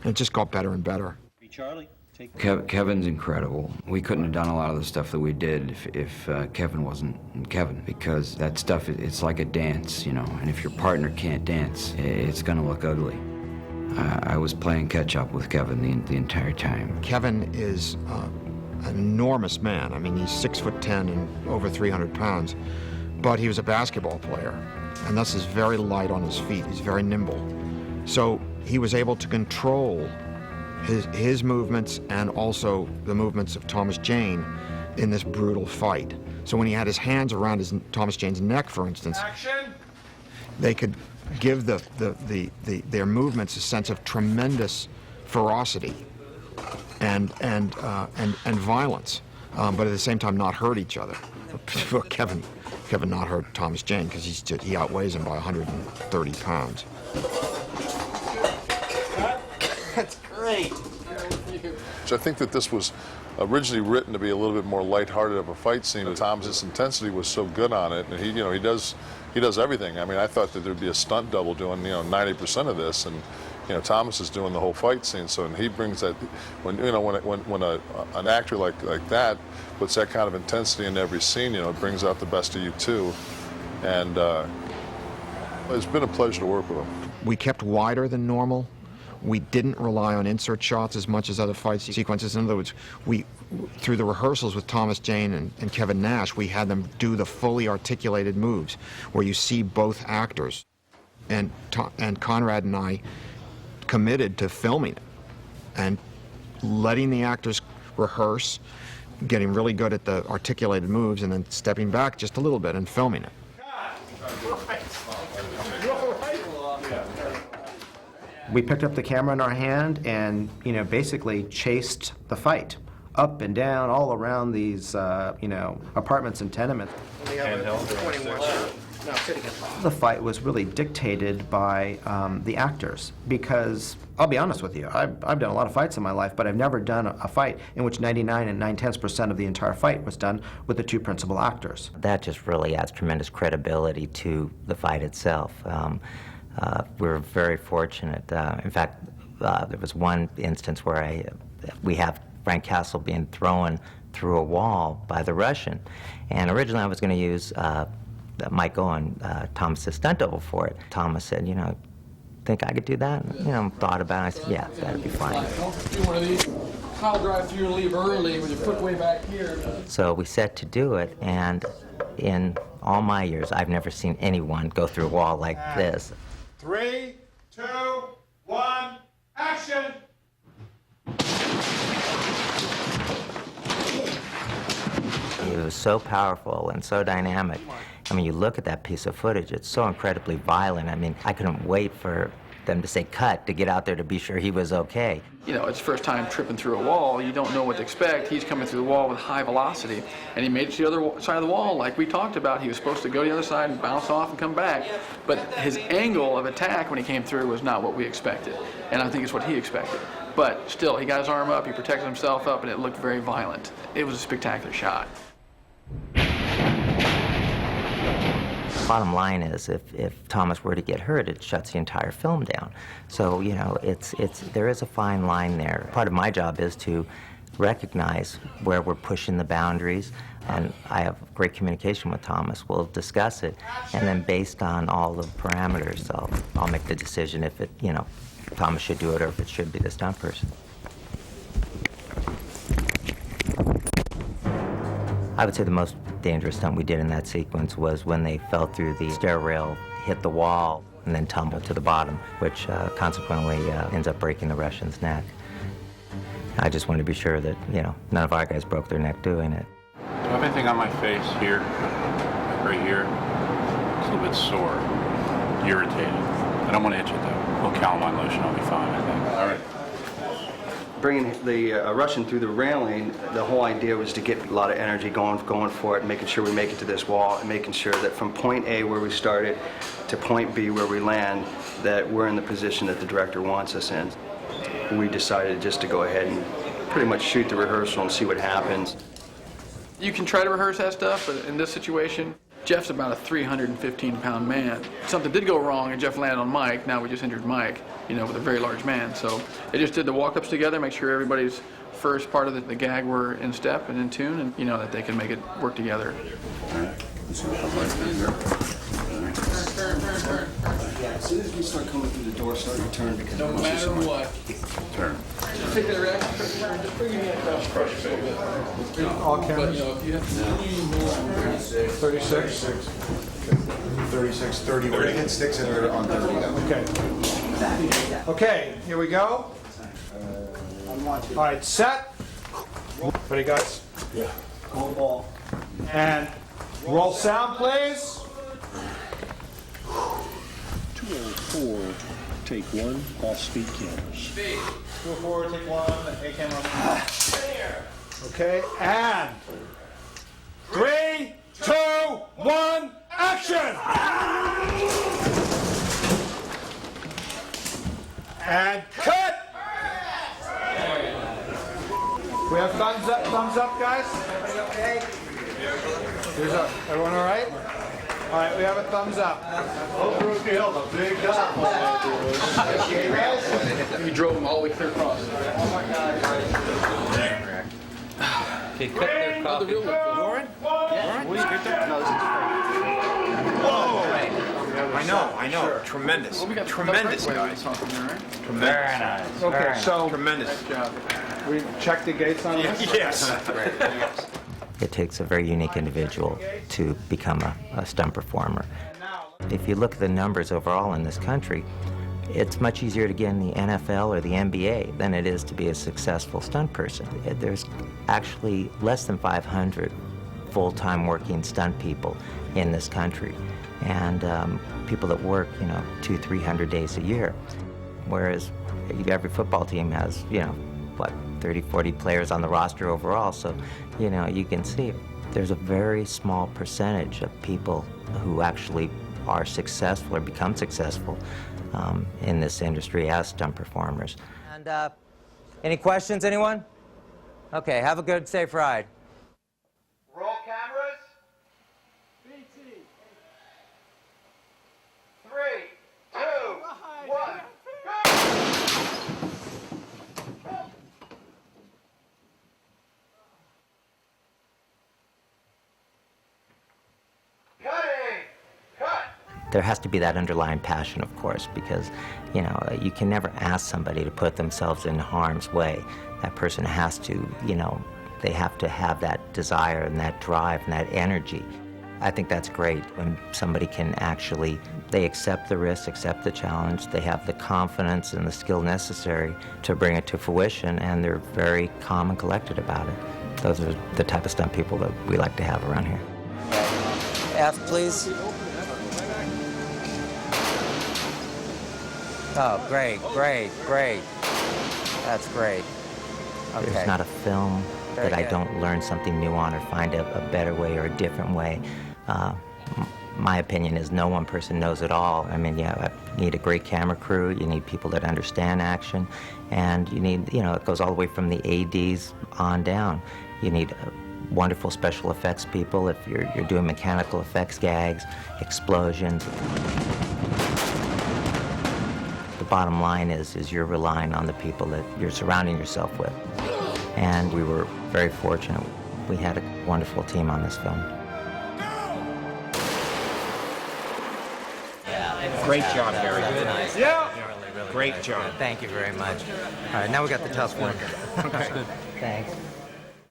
and it just got better and better. Charlie. Kevin's incredible. We couldn't have done a lot of the stuff that we did if Kevin wasn't Kevin, because that stuff, it's like a dance, and if your partner can't dance, it's gonna look ugly. I was playing catch up with Kevin the entire time. Kevin is an enormous man. I mean, he's 6'10" and over 300 pounds, but he was a basketball player, and thus is very light on his feet. He's very nimble. So he was able to control his movements and also the movements of Thomas Jane in this brutal fight. So when he had his hands around Thomas Jane's neck, for instance, they could give their movements a sense of tremendous ferocity and violence, but at the same time not hurt each other. Kevin not hurt Thomas Jane because he outweighs him by 130 pounds. That's great. I think that this was originally written to be a little bit more lighthearted of a fight scene. Thomas's intensity was so good on it, and he does everything. I mean, I thought that there'd be a stunt double doing 90% of this, and Thomas is doing the whole fight scene. So, and he brings that when an actor like that puts that kind of intensity in every scene, it brings out the best of you too. And it's been a pleasure to work with him. We kept wider than normal. We didn't rely on insert shots as much as other fight sequences. In other words, through the rehearsals with Thomas Jane and Kevin Nash, we had them do the fully articulated moves where you see both actors. And Conrad and I committed to filming it and letting the actors rehearse, getting really good at the articulated moves, and then stepping back just a little bit and filming it. We picked up the camera in our hand and, basically chased the fight up and down all around these, apartments and tenements. The fight was really dictated by the actors because, I'll be honest with you, I've done a lot of fights in my life, but I've never done a fight in which 99 and 9/10% of the entire fight was done with the two principal actors. That just really adds tremendous credibility to the fight itself. We're very fortunate. In fact, there was one instance where we have Frank Castle being thrown through a wall by the Russian, and originally I was going to use Michael and Thomas's stunt double for it. Thomas said, think I could do that? Thought about it. I said, yeah, that'd be fine. Don't do one of these. I'll drive through and leave early with your foot way back here. So we set to do it, and in all my years, I've never seen anyone go through a wall like this. 3, 2, 1, action! It was so powerful and so dynamic. I mean, you look at that piece of footage, it's so incredibly violent. I mean, I couldn't wait for them to say cut to get out there to be sure he was okay. You know, it's first time tripping through a wall. You don't know what to expect. He's coming through the wall with high velocity, and he made it to the other side of the wall like we talked about. He was supposed to go to the other side and bounce off and come back, but his angle of attack when he came through was not what we expected, and I think it's what he expected. But still, he got his arm up, he protected himself up, and it looked very violent. It was a spectacular shot. Bottom line is, if Thomas were to get hurt, it shuts the entire film down. So, you know, there is a fine line there. Part of my job is to recognize where we're pushing the boundaries, and I have great communication with Thomas. We'll discuss it, and then based on all the parameters, I'll make the decision if Thomas should do it or if it should be the stunt person. I would say the most dangerous stunt we did in that sequence was when they fell through the stair rail, hit the wall, and then tumbled to the bottom, which consequently ends up breaking the Russian's neck. I just wanted to be sure that, none of our guys broke their neck doing it. Do I have anything on my face here? Right here? It's a little bit sore, irritated. I don't want to itch it though. A little calamine lotion, I'll be fine, I think. All right. Bringing the Russian through the railing, the whole idea was to get a lot of energy going for it, making sure we make it to this wall, and making sure that from point A where we started to point B where we land, that we're in the position that the director wants us in. We decided just to go ahead and pretty much shoot the rehearsal and see what happens. You can try to rehearse that stuff, but in this situation, Jeff's about a 315-pound man. Something did go wrong, and Jeff landed on Mike. Now we just injured Mike, with a very large man. So they just did the walk-ups together, make sure everybody's first part of the gag were in step and in tune, and that they can make it work together. All right. Let's see how Turn. As soon as we start coming through the door, start to turn because no matter what. Turn. Just take that around, just bring me across. All cameras? But, if you have any more. 36? 36, 30. We're going to hit sticks in there on 30. Okay. Okay, here we go. All right, set. Ready, guys? Yeah. Hold the ball. And roll sound, please. 204, take one, off-speed cameras. 204, take one, A camera. Okay, and 3, 2, 1, action! And cut! We have thumbs up, guys? Everyone all right? All right, we have a thumbs up. You drove them all the way clear across. Okay, cut their coffee. Lauren? I know. Tremendous. Well, we got Tremendous, guys. Very nice. Okay, so Tremendous. we checked the gates on this? Yes. It takes a very unique individual to become a stunt performer. If you look at the numbers overall in this country, it's much easier to get in the NFL or the NBA than it is to be a successful stunt person. There's actually less than 500 full-time working stunt people in this country, and people that work, 200-300 days a year. Whereas every football team has, 30-40 players on the roster overall, so, you can see there's a very small percentage of people who actually are successful or become successful in this industry as stunt performers. And any questions, anyone? Okay, have a good, safe ride. Roll cameras. BT. 3, 2, 1, go! Cutting! Cut! There has to be that underlying passion, of course, because, you can never ask somebody to put themselves in harm's way. That person has to, they have to have that desire and that drive and that energy. I think that's great when somebody can actually, they accept the risk, accept the challenge, they have the confidence and the skill necessary to bring it to fruition, and they're very calm and collected about it. Those are the type of stunt people that we like to have around here. F, please. Oh, great, great, great. That's great. Okay. There's not a film Very that I good. don't learn something new on or find a better way or a different way. My opinion is no one person knows it all. I mean, yeah, you need a great camera crew, you need people that understand action, and you need, you know, it goes all the way from the ADs on down. You need wonderful special effects people if you're doing mechanical effects, gags, explosions. The bottom line is you're relying on the people that you're surrounding yourself with. And we were very fortunate. We had a wonderful team on this film. Great job, Harry. Nice. Yeah. Really, really Great good. job. Thank you very much. All right, now we got the tough one. Okay. Thanks.